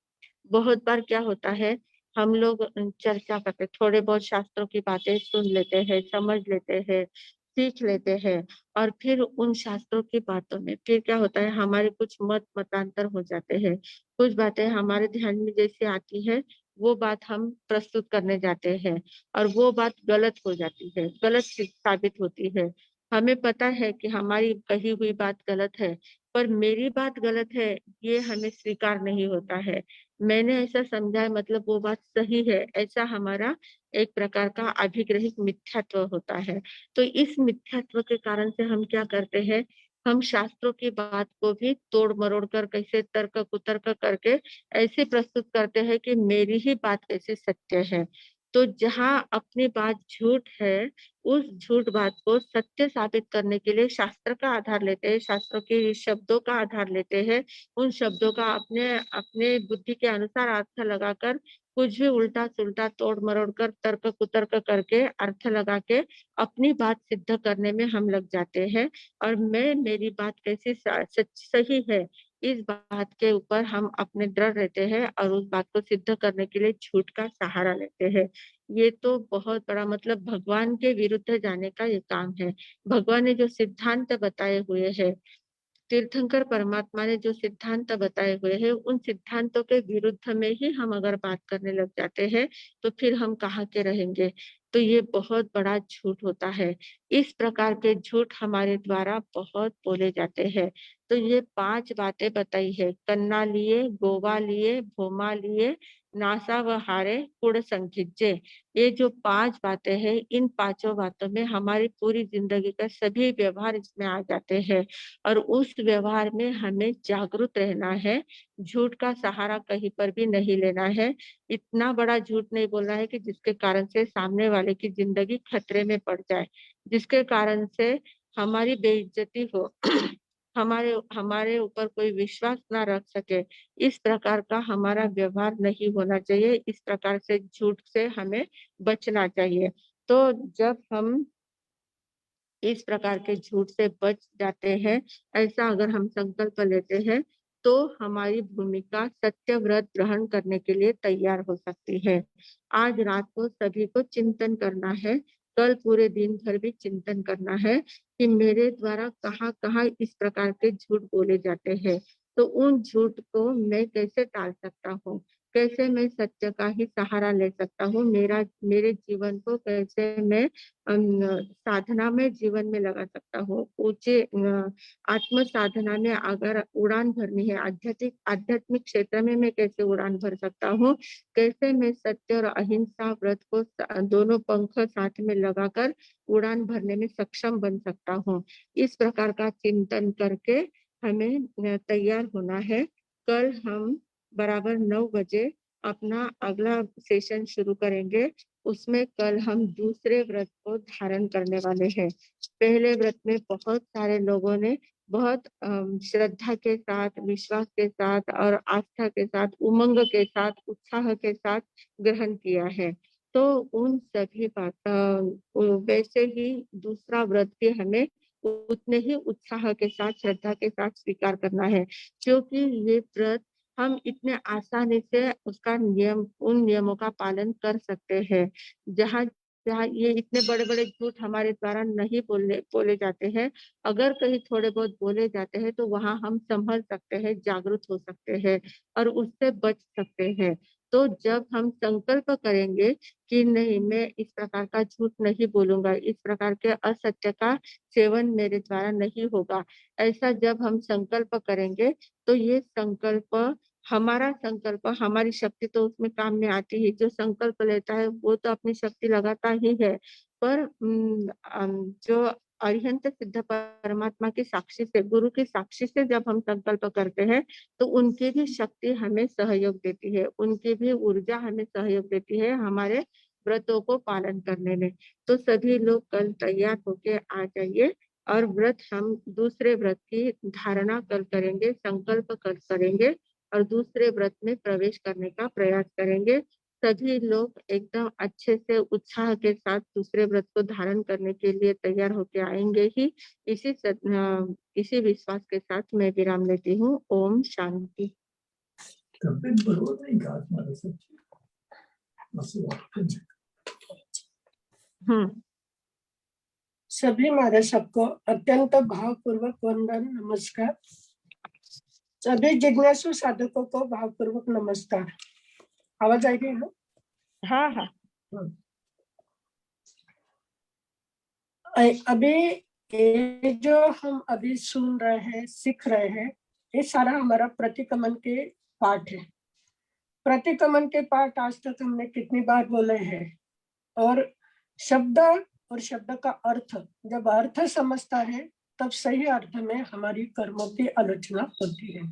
बहुत बार क्या होता है, हम लोग चर्चा करते, थोड़े बहुत शास्त्रों की बातें सुन लेते हैं, समझ लेते हैं, सीख लेते हैं, और फिर उन शास्त्रों की बातों में फिर क्या होता है, हमारे कुछ मतांतर हो जाते हैं। कुछ बातें हमारे ध्यान में जैसे आती है, वो बात हम प्रस्तुत करने जाते हैं, और वो बात गलत हो जाती है, गलत साबित होती है। हमें पता है कि हमारी कही हुई बात गलत है, पर मेरी बात गलत है, ये हमें स्वीकार नहीं होता है। मैंने ऐसा समझा है, मतलब वो बात सही है, ऐसा हमारा एक प्रकार का अभिग्रहित मिथ्यात्व होता है। तो इस मिथ्यात्व के कारण से हम क्या करते हैं, हम शास्त्रों की बात को भी तोड़ मरोड़ कर कैसे तर्क कुतर्क करके ऐसे प्रस्तुत करते हैं कि मेरी ही बात कैसे सत्य है। तो जहाँ अपनी बात झूठ है, उस झूठ बात को सत्य साबित करने के लिए शास्त्र का आधार लेते हैं, शास्त्रों के शब्दों का आधार लेते हैं, उन शब्दों का अपने अपने बुद्धि के अनुसार अर्थ लगाकर कुछ भी उल्टा सुल्टा तोड़ मरोड़ कर तर्क कुतर्क करके अर्थ लगा के अपनी बात सिद्ध करने में हम लग जाते हैं। और मेरी बात कैसी सच सही है, इस बात के ऊपर हम अपने दृढ़ रहते हैं और उस बात को सिद्ध करने के लिए झूठ का सहारा लेते हैं। ये तो बहुत बड़ा, मतलब भगवान के विरुद्ध जाने का ये काम है। भगवान ने जो सिद्धांत बताए हुए हैं, तीर्थंकर परमात्मा ने जो सिद्धांत बताए हुए हैं, उन सिद्धांतों के विरुद्ध में ही हम अगर बात करने लग जाते हैं, तो फिर हम कहाँ के रहेंगे। तो ये बहुत बड़ा झूठ होता है। इस प्रकार के झूठ हमारे द्वारा बहुत बोले जाते हैं। तो ये 5 बातें बताई है, कन्ना लिए, गोवा लिए, भोमा लिए, नासा व हारे, कुड़ संखिज्जे। ये जो 5 बातें हैं, इन पांचों बातों में हमारी पूरी जिंदगी का सभी व्यवहार इसमें आ जाते हैं। और उस व्यवहार में हमें जागरूक रहना है, झूठ का सहारा कहीं पर भी नहीं लेना है। इतना बड़ा झूठ नहीं बोलना है कि जिसके कारण से सामने वाले की जिंदगी खतरे में पड़ जाए, जिसके कारण से हमारी बेइज्जती हो, हमारे हमारे ऊपर कोई विश्वास ना रख सके। इस प्रकार का हमारा व्यवहार नहीं होना चाहिए, इस प्रकार से झूठ से हमें बचना चाहिए। तो जब हम इस प्रकार के झूठ से बच जाते हैं, ऐसा अगर हम संकल्प लेते हैं, तो हमारी भूमिका सत्य व्रत ग्रहण करने के लिए तैयार हो सकती है। आज रात को सभी को चिंतन करना है, कल पूरे दिन भर भी चिंतन करना है कि मेरे द्वारा कहाँ कहाँ इस प्रकार के झूठ बोले जाते हैं, तो उन झूठ को मैं कैसे टाल सकता हूँ, कैसे मैं सत्य का ही सहारा ले सकता हूँ, मेरे जीवन को कैसे मैं साधना में जीवन में लगा सकता हूँ। ऊंचे आत्म साधना में अगर उड़ान भरनी है, आध्यात्मिक क्षेत्र में मैं कैसे उड़ान भर सकता हूँ, कैसे मैं सत्य और अहिंसा व्रत को दोनों पंख साथ में लगाकर उड़ान भरने में सक्षम बन सकता हूँ। इस प्रकार का चिंतन करके हमें तैयार होना है। कल हम बराबर 9 बजे अपना अगला सेशन शुरू करेंगे। उसमें कल हम दूसरे व्रत को धारण करने वाले हैं। पहले व्रत में बहुत सारे लोगों ने बहुत श्रद्धा के साथ, विश्वास के साथ और आस्था के साथ, उमंग के साथ, उत्साह के साथ ग्रहण किया है। तो उन सभी वैसे ही दूसरा व्रत भी हमें उतने ही उत्साह के साथ, श्रद्धा के साथ स्वीकार करना है, क्योंकि ये व्रत हम इतने आसानी से उसका उन नियमों का पालन कर सकते हैं। जहाँ ये इतने बड़े बड़े झूठ हमारे द्वारा नहीं बोले जाते हैं। अगर कहीं थोड़े बहुत बोले जाते हैं तो वहां हम संभल सकते हैं, जागरूक हो सकते हैं और उससे बच सकते हैं। तो जब हम संकल्प करेंगे कि नहीं, मैं इस प्रकार का झूठ नहीं बोलूंगा, इस प्रकार के असत्य का सेवन मेरे द्वारा नहीं होगा, ऐसा जब हम संकल्प करेंगे तो ये संकल्प, हमारा संकल्प, हमारी शक्ति तो उसमें काम में आती है। जो संकल्प लेता है वो तो अपनी शक्ति लगाता ही है, पर जो अरिहंत सिद्ध परमात्मा की साक्षी से, गुरु की साक्षी से जब हम संकल्प करते हैं तो उनकी भी शक्ति हमें सहयोग देती है, उनकी भी ऊर्जा हमें सहयोग देती है हमारे व्रतों को पालन करने में। तो सभी लोग कल तैयार होके आ जाइए और व्रत, हम दूसरे व्रत की धारणा कल करेंगे, संकल्प कल करेंगे और दूसरे व्रत में प्रवेश करने का प्रयास करेंगे। सभी लोग एकदम अच्छे से उत्साह के साथ दूसरे व्रत को धारण करने के लिए तैयार होके आएंगे ही। इसी विश्वास के साथ मैं विराम लेती हूँ। ओम शांति। तब्येत बरोबर नाही का मला असं वाटतं? सभी महाराज सबको अत्यंत भावपूर्वक वंदन, नमस्कार। सभी जिज्ञासु साधकों को भावपूर्वक नमस्कार। आवाज आएगी ना? हाँ हाँ। अभी ये जो हम अभी सुन रहे हैं, सीख रहे हैं, ये सारा हमारा प्रतिक्रमण के पाठ है। प्रतिक्रमण के पाठ आज तक हमने कितनी बार बोले हैं, और शब्द और शब्द का अर्थ, जब अर्थ समझता है तब सही अर्थ में हमारी कर्मों की आलोचना होती है।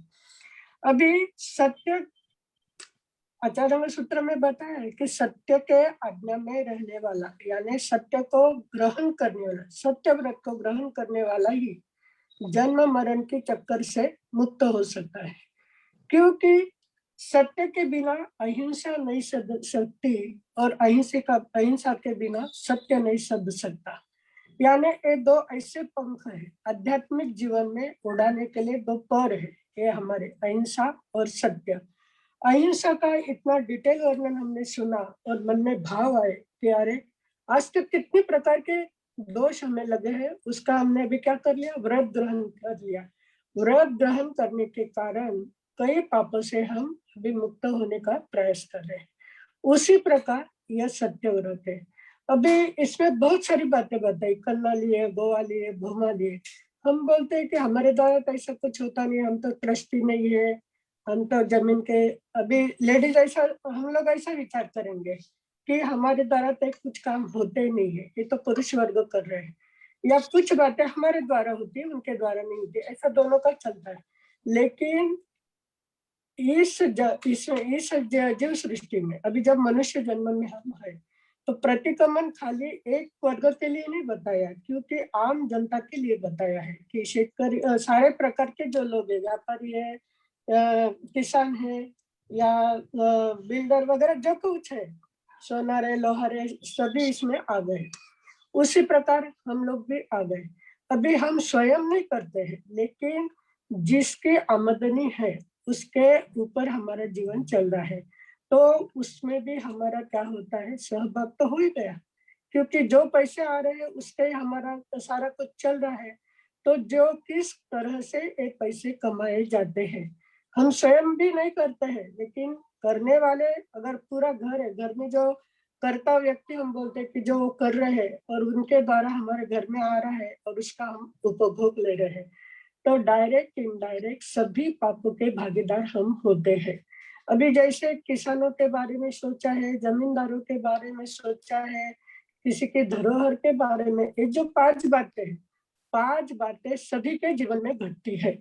अभी सत्य, आचार्य सूत्र में बताया है कि सत्य के आज्ञा में रहने वाला, यानी सत्य को ग्रहण करने वाला, सत्य व्रत को ग्रहण करने वाला ही जन्म मरण के चक्कर से मुक्त हो सकता है। क्योंकि सत्य के बिना अहिंसा नहीं सध सकती और अहिंसा के बिना सत्य नहीं सध सकता। यानी ये दो ऐसे पंख है आध्यात्मिक जीवन में उड़ाने के लिए, दो पर है ये हमारे, अहिंसा और सत्य। अहिंसा का इतना डिटेल वर्णन हमने सुना और मन में भाव आए कि अरे आज तक कितने प्रकार के दोष हमें लगे हैं, उसका हमने अभी क्या कर लिया, व्रत ग्रहण कर लिया। व्रत ग्रहण करने के कारण कई पापों से हम अभी मुक्त होने का प्रयास कर रहे हैं। उसी प्रकार यह सत्य व्रत है। अभी इसमें बहुत सारी बातें बताई, कन्ना लिए, गोवा लिए, भूमा लिए। हम बोलते हैं कि हमारे द्वारा तो ऐसा कुछ होता नहीं, हम तो ट्रस्टी नहीं है, हम तो जमीन के, अभी लेडीज ऐसा, हम लोग ऐसा विचार करेंगे कि हमारे द्वारा तो कुछ काम होते ही नहीं है, ये तो पुरुष वर्ग कर रहे हैं, या कुछ बातें हमारे द्वारा होती है उनके द्वारा नहीं होती, ऐसा दोनों का चलता है। लेकिन इस जीव सृष्टि में अभी जब मनुष्य जन्म में हम है तो प्रतिक्रमण खाली एक वर्ग के लिए नहीं बताया, क्योंकि आम जनता के लिए बताया है कि शेतकरी, सारे प्रकार के जो लोग है, व्यापारी है, किसान है या बिल्डर वगैरह जो कुछ है, सोनारे लोहारे, सभी इसमें आ गए। उसी प्रकार हम लोग भी आ गए। अभी हम स्वयं नहीं करते हैं, लेकिन जिसकी आमदनी है उसके ऊपर हमारा जीवन चल रहा है, तो उसमें भी हमारा क्या होता है, सहभाग तो हो ही गया, क्योंकि जो पैसे आ रहे हैं उससे हमारा सारा कुछ चल रहा है। तो जो किस तरह से ये पैसे कमाए जाते हैं, हम स्वयं भी नहीं करते हैं, लेकिन करने वाले, अगर पूरा घर है, घर में जो कर्ता व्यक्ति हम बोलते हैं कि जो वो कर रहे हैं और उनके द्वारा हमारे घर में आ रहा है और उसका हम उपभोग ले रहे हैं, तो डायरेक्ट इनडायरेक्ट सभी पापों के भागीदार हम होते हैं। अभी जैसे किसानों के बारे में सोचा है, जमींदारों के बारे में सोचा है, किसी के धरोहर के बारे में, ये जो 5 बातें हैं, 5 बातें सभी के जीवन में घटती है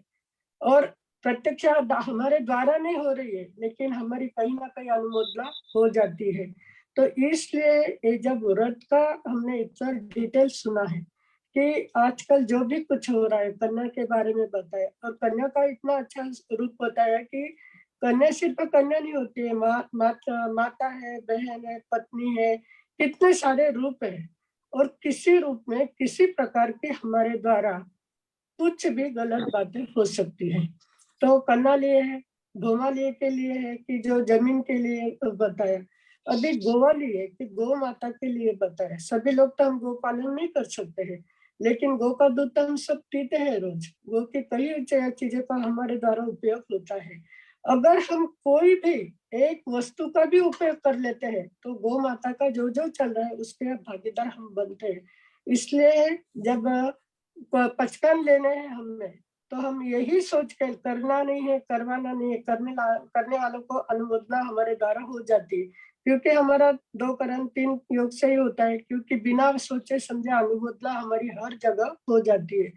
और प्रत्यक्ष हमारे द्वारा नहीं हो रही है, लेकिन हमारी कहीं ना कहीं अनुमोदना हो जाती है। तो इसलिए ये जब व्रत का हमने इतना डिटेल सुना है कि आजकल जो भी कुछ हो रहा है, कन्या के बारे में बताया, और कन्या का इतना अच्छा रूप बताया कि कन्या सिर्फ कन्या नहीं होती है, माता है, बहन है, पत्नी है, कितने सारे रूप है, और किसी रूप में किसी प्रकार के हमारे द्वारा कुछ भी गलत बातें हो सकती है। तो कन्या लिए है, भूमा लिए के लिए है कि जो जमीन के लिए बताया, अभी गोवा लिए कि गौ माता के लिए बताया, सभी लोग तो हम गो पालन नहीं कर सकते हैं, लेकिन गौ का दूध तो हम सब पीते हैं रोज। गौ की कई चीजें का हमारे द्वारा उपयोग होता है। अगर हम कोई भी एक वस्तु का भी उपयोग कर लेते हैं तो गौ माता का जो जो चल रहा है उसके भागीदार हम बनते हैं। इसलिए जब पचकान लेने हैं हमें, तो हम यही सोच कर करना नहीं है, करवाना नहीं है, करने वालों को अनुमोदना हमारे द्वारा हो जाती है, क्योंकि हमारा 2 कर्म 3 योग से ही होता है, क्योंकि बिना सोचे समझे अनुमोदना हमारी हर जगह हो जाती है।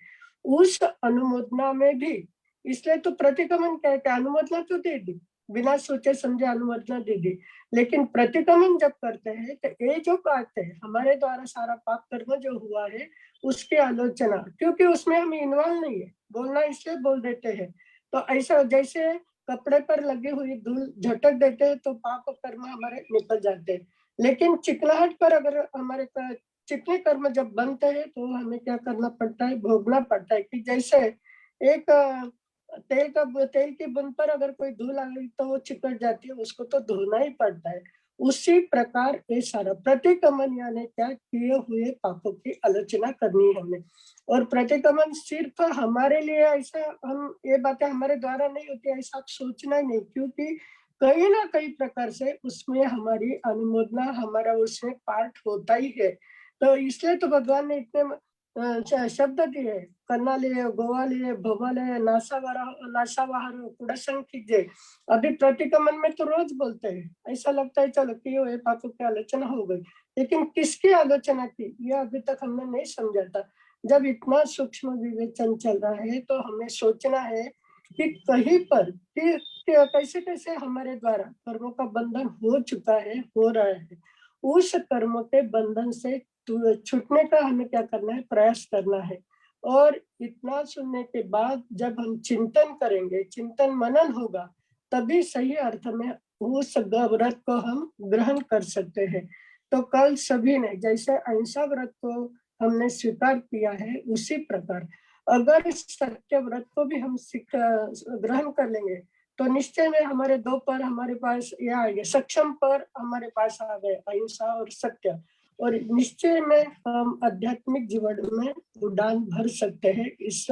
उस अनुमोदना में भी इसलिए तो प्रतिक्रमण कहते हैं, अनुमोदना तो दे दी, बिना सोचे समझे अनुमोदना दे दी, लेकिन प्रतिक्रमण जब करते हैं तो ये जो कहते हैं हमारे द्वारा सारा पाप कर्म जो हुआ है उसकी आलोचना, क्योंकि उसमें हम इन्वॉल्व नहीं है, बोलना इसलिए बोल देते हैं। तो ऐसा जैसे कपड़े पर लगी हुई धूल झटक देते हैं तो पाप कर्म हमारे निकल जाते हैं, लेकिन चिकनाहट पर अगर हमारे चिकने कर्म जब बनते हैं तो हमें क्या करना पड़ता है, भोगना पड़ता है। कि जैसे एक तेल की बूंद पर अगर कोई धूल आ गई तो वो चिपट जाती है, उसको तो धोना ही पड़ता है। उसी प्रकार ये सारा प्रतिक्रमण यानी क्या, किए हुए पापों की आलोचना करनी है हमें। और प्रतिक्रमण सिर्फ हमारे लिए ऐसा, हम ये बातें हमारे द्वारा नहीं होती ऐसा आप सोचना ही नहीं, क्योंकि कहीं ना कहीं प्रकार से उसमें हमारी अनुमोदना, हमारा उसमें पार्ट होता ही है। तो इसलिए तो भगवान ने इतने शब्द दिए, कन्ना लिए, गोवा लिए, भोवा लिए, नासावाहर, कुड़सन कीजिए। अभी प्रतिक्रमण में तो रोज बोलते हैं, ऐसा लगता है चलो कि ये पापों की आलोचना हो गई, लेकिन किसकी आलोचना की ये अभी तक हमने नहीं समझा था। जब इतना सूक्ष्म विवेचन चल रहा है तो हमें सोचना है कि कहीं पर कैसे कैसे हमारे द्वारा कर्मों का बंधन हो चुका है, हो रहा है। उस कर्मों के बंधन से छूटने का हमें क्या करना है, प्रयास करना है। और इतना सुनने के बाद जब हम चिंतन करेंगे, चिंतन मनन होगा, तभी सही अर्थ में उस व्रत को हम ग्रहण कर सकते हैं। तो कल सभी ने जैसे अहिंसा व्रत को हमने स्वीकार किया है, उसी प्रकार अगर सत्य व्रत को भी हम ग्रहण कर लेंगे तो निश्चय में हमारे 2 पर हमारे पास ये आ गए, सक्षम पर हमारे पास आ गए, अहिंसा और सत्य। और निश्चय में हम आध्यात्मिक जीवन में उड़ान भर सकते हैं इस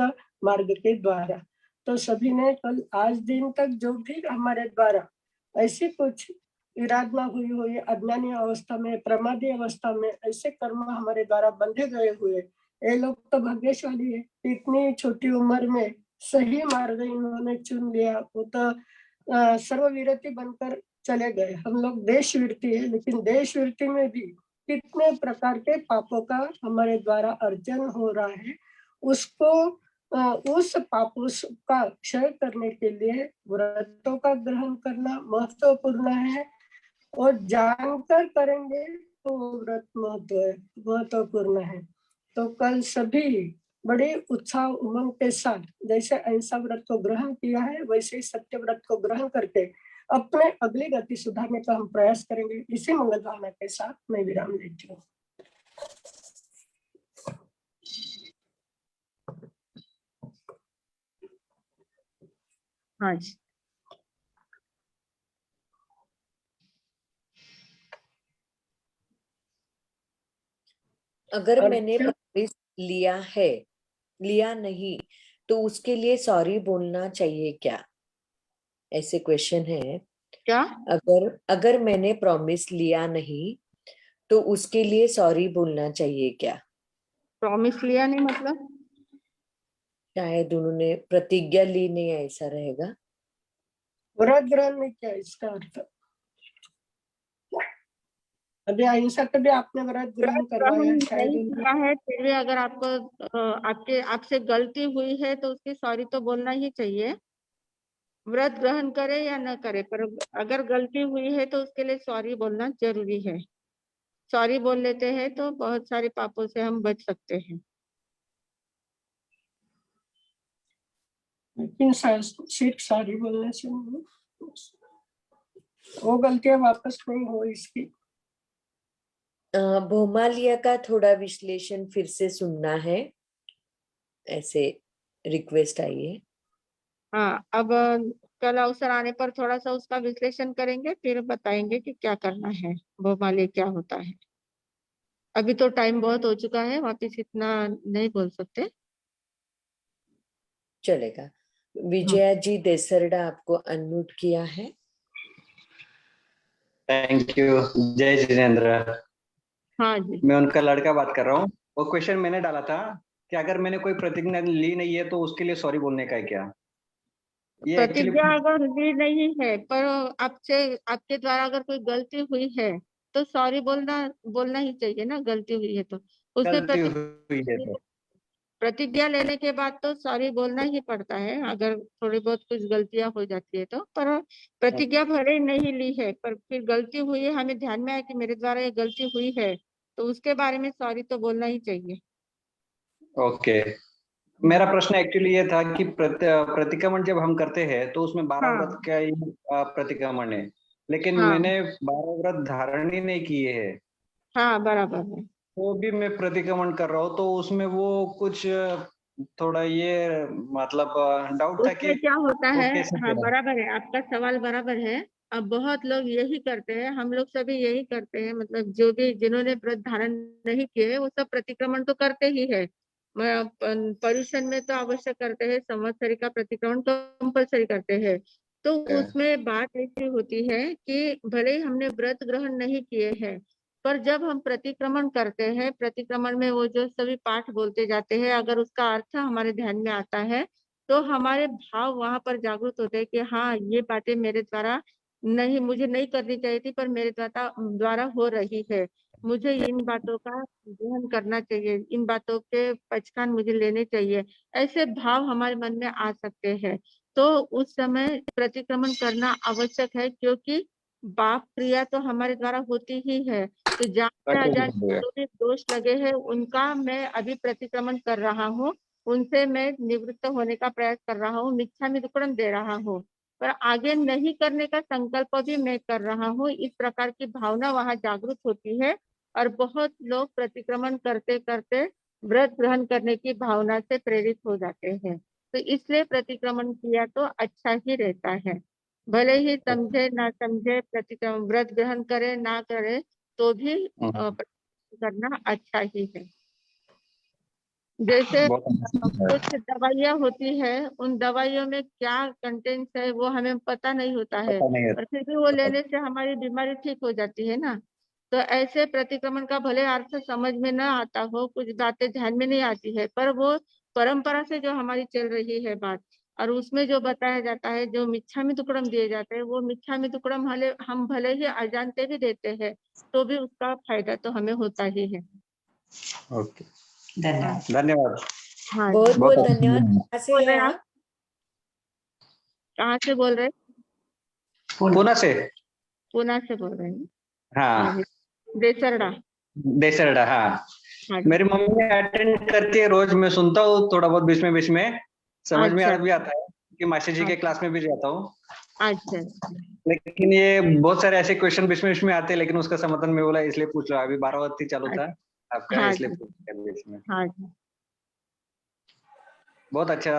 मार्ग के द्वारा। तो सभी ने कल आज दिन तक जो भी हमारे द्वारा ऐसी कुछ इरादा हुई हुई अज्ञानी अवस्था में, प्रमादी अवस्था में ऐसे कर्म हमारे द्वारा बंधे गए हुए, ये लोग तो भाग्यशाली है, इतनी छोटी उम्र में सही मार्ग इन्होंने चुन लिया। वो तो सर्ववीरति बनकर चले गए। हम लोग देशवीरति है, लेकिन देशवीरति में भी कितने प्रकार के पापों का हमारे द्वारा अर्जन हो रहा है, उसको उस पापों का क्षय करने के लिए व्रतों का ग्रहण करना महत्वपूर्ण है। और जानकर करेंगे तो व्रत महत्वपूर्ण है। तो कल सभी बड़े उत्साह उमंग के साथ जैसे अहिंसा व्रत को ग्रहण किया है, वैसे ही सत्य व्रत को ग्रहण करके अपने अगली गति सुधारने का हम प्रयास करेंगे। इसी मंगल भावना के साथ मैं विराम लेती हूँ। हाँ जी। अगर मैंने प्रॉमिस लिया नहीं तो उसके लिए सॉरी बोलना चाहिए क्या? ऐसे क्वेश्चन है। क्या? अगर मैंने प्रॉमिस लिया नहीं तो उसके लिए सॉरी बोलना चाहिए क्या? प्रॉमिस लिया नहीं मतलब? शायद उन्होंने प्रतिज्ञा ली नहीं, ऐसा रहेगा। व्रत ग्रहण नहीं किया इसका अर्थ। अभी अहिंसा का भी आपने व्रत ग्रहण करवाया शायद नहीं किया है, फिर भी अगर आपको आपसे गलती हुई है तो उसकी सॉरी तो बोलना ही चाहिए, व्रत ग्रहण करे या न करे, पर अगर गलती हुई है तो उसके लिए सॉरी बोलना जरूरी है। सॉरी बोल लेते हैं तो बहुत सारे पापों से हम बच सकते हैं। लेकिन सिर्फ सॉरी बोलने से वो गलतियां वापस नहीं हो इसकी। भोमालिया का थोड़ा विश्लेषण फिर से सुनना है, ऐसे रिक्वेस्ट आई है। हाँ, अब कल अवसर आने पर थोड़ा सा उसका विश्लेषण करेंगे, फिर बताएंगे कि क्या करना है, वो मालिक क्या होता है। अभी तो टाइम बहुत हो चुका है, वापिस इतना नहीं बोल सकते। चलेगा। विजया जी देसरडा आपको अनम्यूट किया है। Thank you. जय जिनेन्द्र। हाँ जी। मैं उनका लड़का बात कर रहा हूँ। वो क्वेश्चन मैंने डाला था कि अगर मैंने कोई प्रतिज्ञा ली नहीं है तो उसके लिए सॉरी बोलने का है क्या? ये एक्चुअली प्रतिज्ञा अगर ली नहीं है पर आपसे, आपके द्वारा अगर कोई गलती हुई है तो सॉरी बोलना ही चाहिए ना, गलती हुई है तो उसमें गलती हुई है तो प्रतिज्ञा लेने के बाद तो सॉरी बोलना ही पड़ता है, अगर थोड़ी बहुत कुछ गलतियां हो जाती है तो। पर प्रतिज्ञा भले ही नहीं ली है पर फिर गलती हुई है, हमें ध्यान में आया कि मेरे द्वारा ये गलती हुई है, तो उसके बारे में सॉरी तो बोलना ही चाहिए। ओके। मेरा प्रश्न एक्चुअली ये था कि प्रतिक्रमण जब हम करते हैं तो उसमें 12 हाँ व्रत का ही प्रतिक्रमण है, लेकिन हाँ मैंने 12 व्रत धारण ही नहीं किए हैं, हाँ, बराबर है। तो भी मैं प्रतिक्रमण कर रहा हूँ, तो उसमें वो कुछ थोड़ा ये मतलब डाउट था कि उसमें क्या होता वो है, कैसे हाँ करें। बराबर है, आपका सवाल बराबर है। अब बहुत लोग यही करते हैं, हम लोग सभी यही करते हैं, मतलब जो भी जिन्होंने व्रत धारण नहीं किए हैं, वो सब प्रतिक्रमण तो करते ही है। पर्यूषण में तो अवश्य करते हैं, संवत्सरी का प्रतिक्रमण कंपल्सरी करते हैं। तो उसमें बात ऐसी होती है कि भले ही हमने व्रत ग्रहण नहीं किए हैं, पर जब हम प्रतिक्रमण करते हैं, प्रतिक्रमण में वो जो सभी पाठ बोलते जाते हैं, अगर उसका अर्थ हमारे ध्यान में आता है तो हमारे भाव वहां पर जागृत होते हैं कि हाँ ये बातें मेरे द्वारा नहीं, मुझे नहीं करनी चाहिए थी पर मेरे द्वारा हो रही है, मुझे इन बातों का ग्रहण करना चाहिए, इन बातों के पचकान मुझे लेने चाहिए, ऐसे भाव हमारे मन में आ सकते हैं। तो उस समय प्रतिक्रमण करना आवश्यक है, क्योंकि पाप क्रिया तो हमारे द्वारा होती ही है, तो जानते अजानते जो भी दोष लगे हैं उनका मैं अभी प्रतिक्रमण कर रहा हूँ, उनसे मैं निवृत्त होने का प्रयास कर रहा हूँ, मिच्छामि दुक्कडम दे रहा हूँ, पर आगे नहीं करने का संकल्प भी मैं कर रहा हूँ। इस प्रकार की भावना वहां जागृत होती है और बहुत लोग प्रतिक्रमण करते करते व्रत ग्रहण करने की भावना से प्रेरित हो जाते हैं। तो इसलिए प्रतिक्रमण किया तो अच्छा ही रहता है, भले ही समझे ना समझे, प्रतिक्रमण व्रत ग्रहण करे ना करे तो भी करना अच्छा ही है। जैसे कुछ दवाइयाँ होती है, उन दवाइयों में क्या कंटेंट्स है वो हमें पता नहीं होता है, पता नहीं है। और फिर भी वो लेने से हमारी बीमारी ठीक हो जाती है ना। तो ऐसे प्रतिक्रमण का भले अर्थ समझ में न आता हो, कुछ बातें ध्यान में नहीं आती है, पर वो परंपरा से जो हमारी चल रही है बात, और उसमें जो बताया जाता है, जो मिच्छामि दुक्कडम दिए जाते हैं, वो मिच्छामि दुक्कडम हम भले ही अजानते भी देते हैं तो भी उसका फायदा तो हमें होता ही है। ओके, हाँ धन्यवाद। हाँ जी। बहुत बहुत बहुत धन्यवाद। कहाँ से बोल है रहे हैं आप? आप? कहाँ से बोल रहे हैं? पुणे से। पूना से बोल रहे हैं। हाँ हाँ, जी, देसरडा। देसरडा। हाँ, हाँ जी। मेरी मम्मी अटेंड करती है रोज, मैं सुनता हूँ थोड़ा बहुत बीच में समझ में अच्छा भी आता है कि मास्टर जी के क्लास में भी जाता हूँ, अच्छा। लेकिन ये बहुत सारे ऐसे क्वेश्चन बीच में आते हैं, लेकिन उसका समाधान मैं बोला इसलिए पूछ रहा। अभी 12 वक्त ही चालू था आपका, हाँ इसलिए जी। पूछ लिया बीच में। हाँ जी। बहुत अच्छा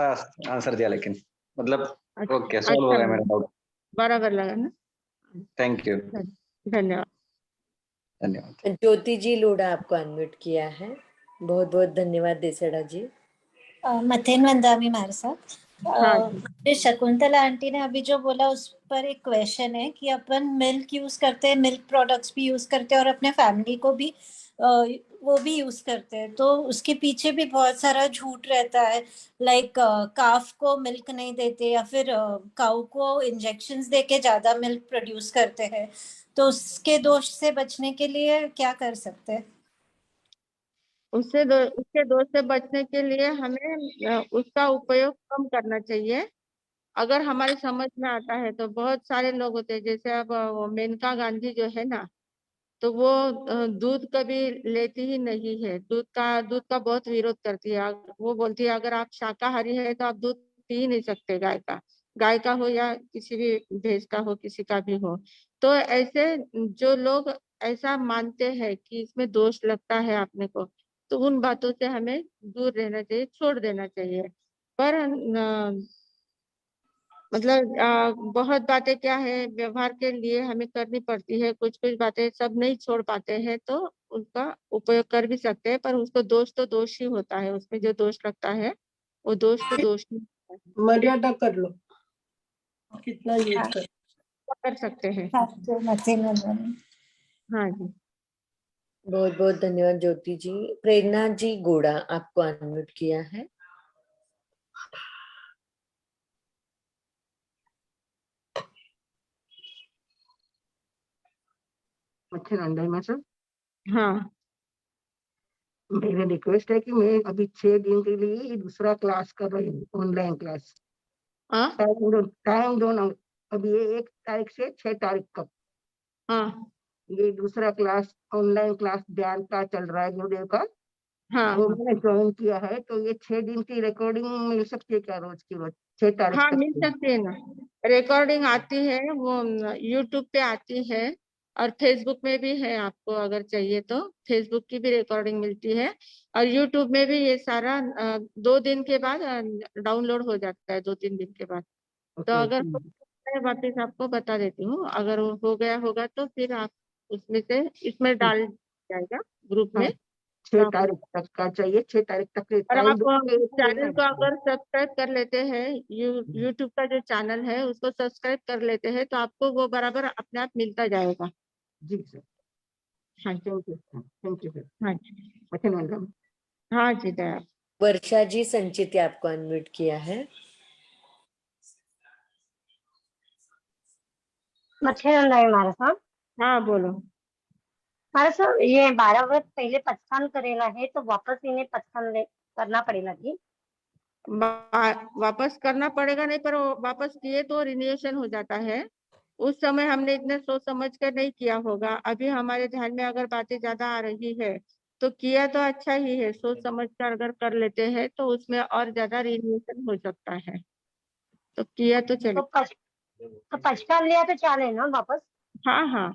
आंसर दिया, लेकिन मतलब ओके, अच्छा सॉल्व हो अच्छा गया लगा, मेरा डाउट। बराबर लगा ना। Thank you. धन्यवाद। धन्यवाद। ज्योति जी लोढ़ा आपको अनम्यूट किया है। बहुत बहुत धन्यवाद देसड़ा जी। मथेन वंदामी मारे साथ। हाँ जी। जो शकुंतला आंटी ने अभी जो बोला उस पर एक क्वेश्चन है कि अपन मिल्क यूज करते हैं, मिल्क प्रोडक्ट्स भी यूज करते हैं और अपने फैमिली को भी वो भी यूज करते हैं, तो उसके पीछे भी बहुत सारा झूठ रहता है। लाइक काफ को मिल्क नहीं देते या फिर काऊ को इंजेक्शंस देके ज्यादा मिल्क प्रोड्यूस करते हैं, तो उसके दोष से बचने के लिए क्या कर सकते हैं? उसके दोष से बचने के लिए हमें उसका उपयोग कम करना चाहिए। अगर हमारी समझ में आता है तो बहुत सारे लोग होते हैं, जैसे अब वो मेनका गांधी जो है ना, तो वो दूध कभी लेती ही नहीं है, दूध का बहुत विरोध करती है। वो बोलती है अगर आप शाकाहारी है तो आप दूध पी ही नहीं सकते, गाय का हो या किसी भी भैंस का हो, किसी का भी हो। तो ऐसे जो लोग ऐसा मानते हैं कि इसमें दोष लगता है आपने को, तो उन बातों से हमें दूर रहना चाहिए, छोड़ देना चाहिए। पर मतलब बहुत बातें क्या है व्यवहार के लिए हमें करनी पड़ती है, कुछ कुछ बातें सब नहीं छोड़ पाते हैं तो उनका उपयोग कर भी सकते हैं, पर उसको दोष तो दोष ही होता है, उसमें जो दोष लगता है वो दोष तो दोष ही होता है। मर्यादा कर लो कितना यूज हाँ। कर। कर सकते हैं। हाँ जी। बहुत बहुत धन्यवाद ज्योति जी। प्रेरणा जी गोड़ा, आपको अनम्यूट किया है। सर हाँ मेरा रिक्वेस्ट है कि मैं अभी 6 दिन के लिए ये दूसरा क्लास कर रही हूँ, ऑनलाइन क्लास। हाँ टाइम दो ना, अभी ये 1 तारीख से 6 तारीख तक हाँ ये दूसरा क्लास ऑनलाइन क्लास ध्यान का चल रहा है, गुरुदेव का। हाँ वो मैंने ज्वाइन किया है, तो ये 6 दिन की रिकॉर्डिंग मिल सकती है क्या रोज की रोज 6 तारीख हाँ तक मिल की? सकती है ना, रिकॉर्डिंग आती है वो यूट्यूब पे आती है और फेसबुक में भी है, आपको अगर चाहिए तो फेसबुक की भी रिकॉर्डिंग मिलती है और यूट्यूब में भी ये सारा 2 दिन के बाद डाउनलोड हो जाता है, 2-3 दिन के बाद। तो ओके, अगर हो सकता है वापिस आपको बता देती हूँ, अगर वो हो गया होगा तो फिर आप उसमें से इसमें डाल जाएगा ग्रुप में। 6 तो आप तारीख तक का चाहिए, 6 तारीख तक के और टाइम आप दो। चैनल को अगर सब्सक्राइब कर लेते हैं, यूट्यूब का जो चैनल है उसको सब्सक्राइब कर लेते हैं तो आपको वो बराबर अपने आप मिलता जाएगा। जी सर, हाँ जी। Thank you sir. हाँ जी। धन्यवाद। हाँ जी दया। वर्षा जी संचित, आपको अनम्यूट किया है। मारा साहेब, हाँ बोलो। मारा साहेब ये 12 वर्ष पहिले पचकान करेला है तो वापस इन्हें पचकान करना पड़ेगा जी? वापस करना पड़ेगा नहीं, पर वापस किए तो रिन्यूएशन हो जाता है। उस समय हमने इतने सोच समझ कर नहीं किया होगा, अभी हमारे ध्यान में अगर बातें ज्यादा आ रही है तो किया तो अच्छा ही है, सोच समझ कर अगर कर लेते हैं तो उसमें और ज्यादा रिन्यूएशन हो सकता है, तो किया तो चले। तो पचकान लिया तो चाले ना वापस? हाँ हाँ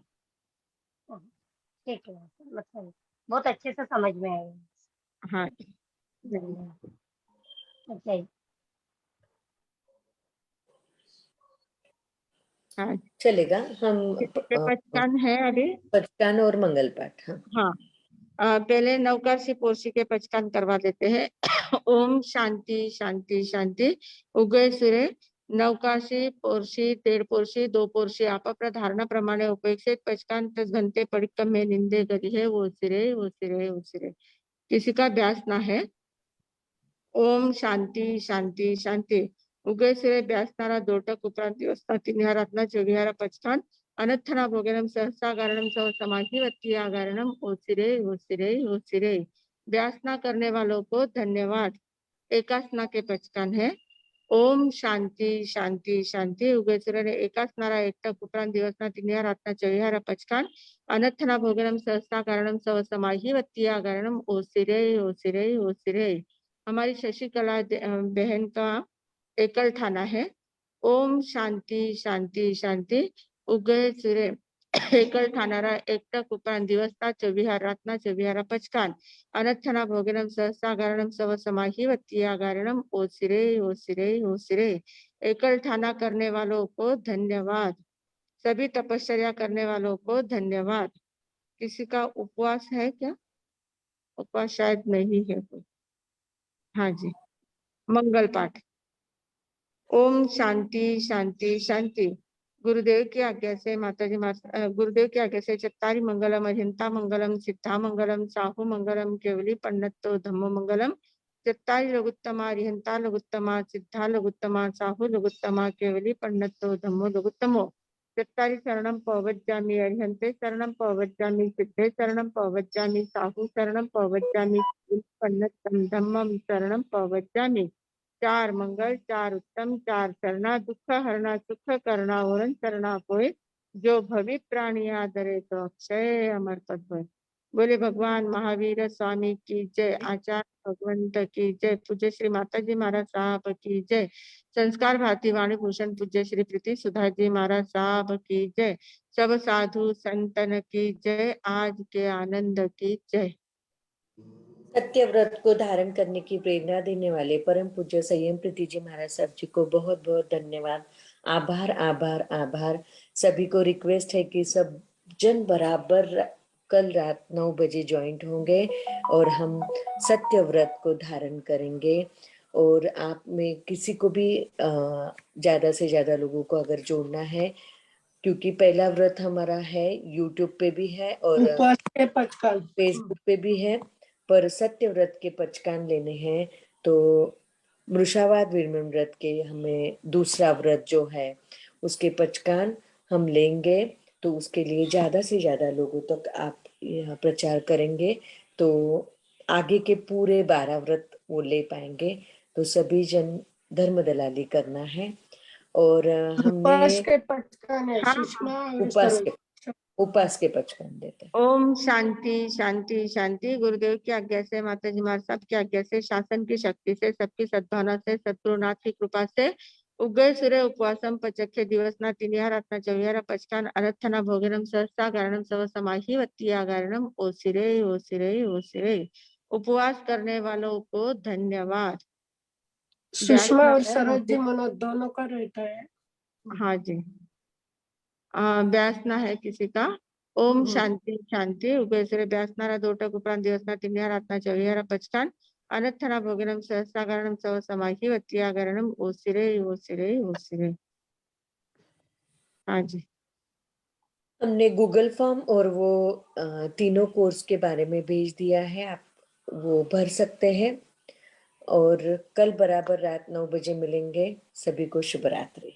ठीक है, मतलब बहुत अच्छे से समझ में आएगा। हाँ। अच्छा जी। हाँ चलेगा। हम पचकान है अभी। पचकान और मंगल पाठ। हाँ हाँ पहले नवकाशी पोर्शी के पचकान करवा देते हैं। ओम शांति शांति शांति। उगय सूर्य नवकाशी पोर्शी 1.5 पोर्शी 2 पोर्शी आपापल्या धारणाप्रमाणे उपेक्षित पचकान 10 घंटे पडिक्कम में निंदे करी है वो सिरे वो सिरे वो सिरे। किसी का ब्यास ना है। ओम शांति शांति शांति। उगय सूर्य ब्यासनारा दोटक उपरांत दिवसना 3 रातना 24 पचकान अनर्थना भोगनम सहसा गारणम सह समाधि वत्तिया गारणम ओसिरे ओसिरे ओसिरे। व्यासना करने वालों को धन्यवाद। एकासना के पचकान है। ओम शांति शांति शांति। उगय सूर्य ने एकासनारा एकटक उपरांत दिवसना 3 रातना 24 पचकान अनर्थना भोगनम सहसा गारणम सह समाधि वत्तिया गारणम ओसिरे ओसिरे ओसिरे। हमारी शशिकला बहन का एकल थाना है। ओम शांति शांति शांति। उगय सूर्य एकल ठाणारा एकटक उपरांत दिवसना 24 रातना 24 पचकान अनर्थना भोगनम सहसा गारणम सव समाही वत्तिया गारणम ओसिरे ओसिरे ओसिरे। एकल ठाना करने वालों को धन्यवाद। सभी तपश्चर्या करने वालों को धन्यवाद। किसी का उपवास है क्या? उपवास शायद नहीं है कोई। हाँ जी। मंगल पाठ। ओम शांति शांति शांति। गुरुदेव की आज्ञा से गुरुदेव की आज्ञा से चत्तारी मंगलम अहिंता मंगलम सिद्धा मंगलम साहु मंगलम केवली पन्नतो धम्म मंगलम। चत्तारी लघुत्तमा अरिहंता लघुत्तमा सिद्धा लघुत्तमा साहु लघुत्तमा केवली पन्नतो धम्मो लघुत्तमो। चत्तारी शरणम पवज्जामि अरिहंते शरणम पवज्जामि सिद्धे शरणम पवज्जामि साहु शरणम पवज्जामि पन्नतम धम्मम शरणम पवज्जामि। 4 मंगल 4 उत्तम 4 शरणा दुख हरणा सुख करना वरण शरणा कोय जो भवित प्राणी आदरे तो अक्षय अमर पद होय। बोले भगवान महावीर स्वामी की जय। आचार्य भगवंत की जय। पूज्य श्री माता जी महाराज साहब की जय। संस्कार भारती वाणी भूषण पूज्य श्री प्रीति सुधा जी महाराज साहब की जय। सब साधु संतन की जय। आज के आनंद की जय। सत्य व्रत को धारण करने की प्रेरणा देने वाले परम पूज्य संयम प्रीति जी महाराज साहब जी को बहुत बहुत धन्यवाद। आभार आभार आभार। सभी को रिक्वेस्ट है कि सब जन बराबर कल रात 9 बजे ज्वाइंट होंगे और हम सत्य व्रत को धारण करेंगे। और आप में किसी को भी ज्यादा से ज्यादा लोगों को अगर जोड़ना है, क्योंकि पहला व्रत हमारा है, यूट्यूब पे भी है और उपवास के 55 फेसबुक पे भी है, पर सत्य व्रत के 55 लेने हैं तो मृषावाद विरमण व्रत के हमें दूसरा व्रत जो है उसके 55 हम लेंगे। तो उसके लिए ज्यादा से ज्यादा लोगों तक आप यह प्रचार करेंगे तो आगे के पूरे 12 व्रत वो ले पाएंगे। तो सभी जन धर्म दलाली करना है। और उपवास हमने के 55 है, हाँ, सुषमा और उपास के सरोज। उपास के 55 देते हैं। ओम शांति शांति शांति। गुरुदेव की आज्ञा से, माता जी महाराज साहब की आज्ञा से, शासन की शक्ति से, सबकी सद्भावना से, सद्गुरुनाथ की कृपा से उग्र सूर्य उपवासम पचख्य दिवसना तिनिहा रत्न चौहारा पचकान अनर्थना भोगनम सहसा कारणम सव समाही वत्तिया कारणम ओसिरे ओसिरे ओसिरे। उपवास करने वालों को धन्यवाद। सुषमा और व्यास सरोज जी नारायण मनोज दोनों का रहता है। हाँ जी। व्यासना है किसी का। ओम शांति शांति। उभयसुरे व्यासनारा दोटक उपरांत दिवसना तिन्या रातना चौहारा पचकान अनर्थना भोगनम सहस्रागरणम सव समाही वत्यागरणम ओसिरे ओसिरे ओसिरे। हाँ जी। हमने गूगल फॉर्म और वो तीनों कोर्स के बारे में भेज दिया है, आप वो भर सकते हैं। और कल बराबर रात 9 बजे मिलेंगे। सभी को शुभ रात्रि।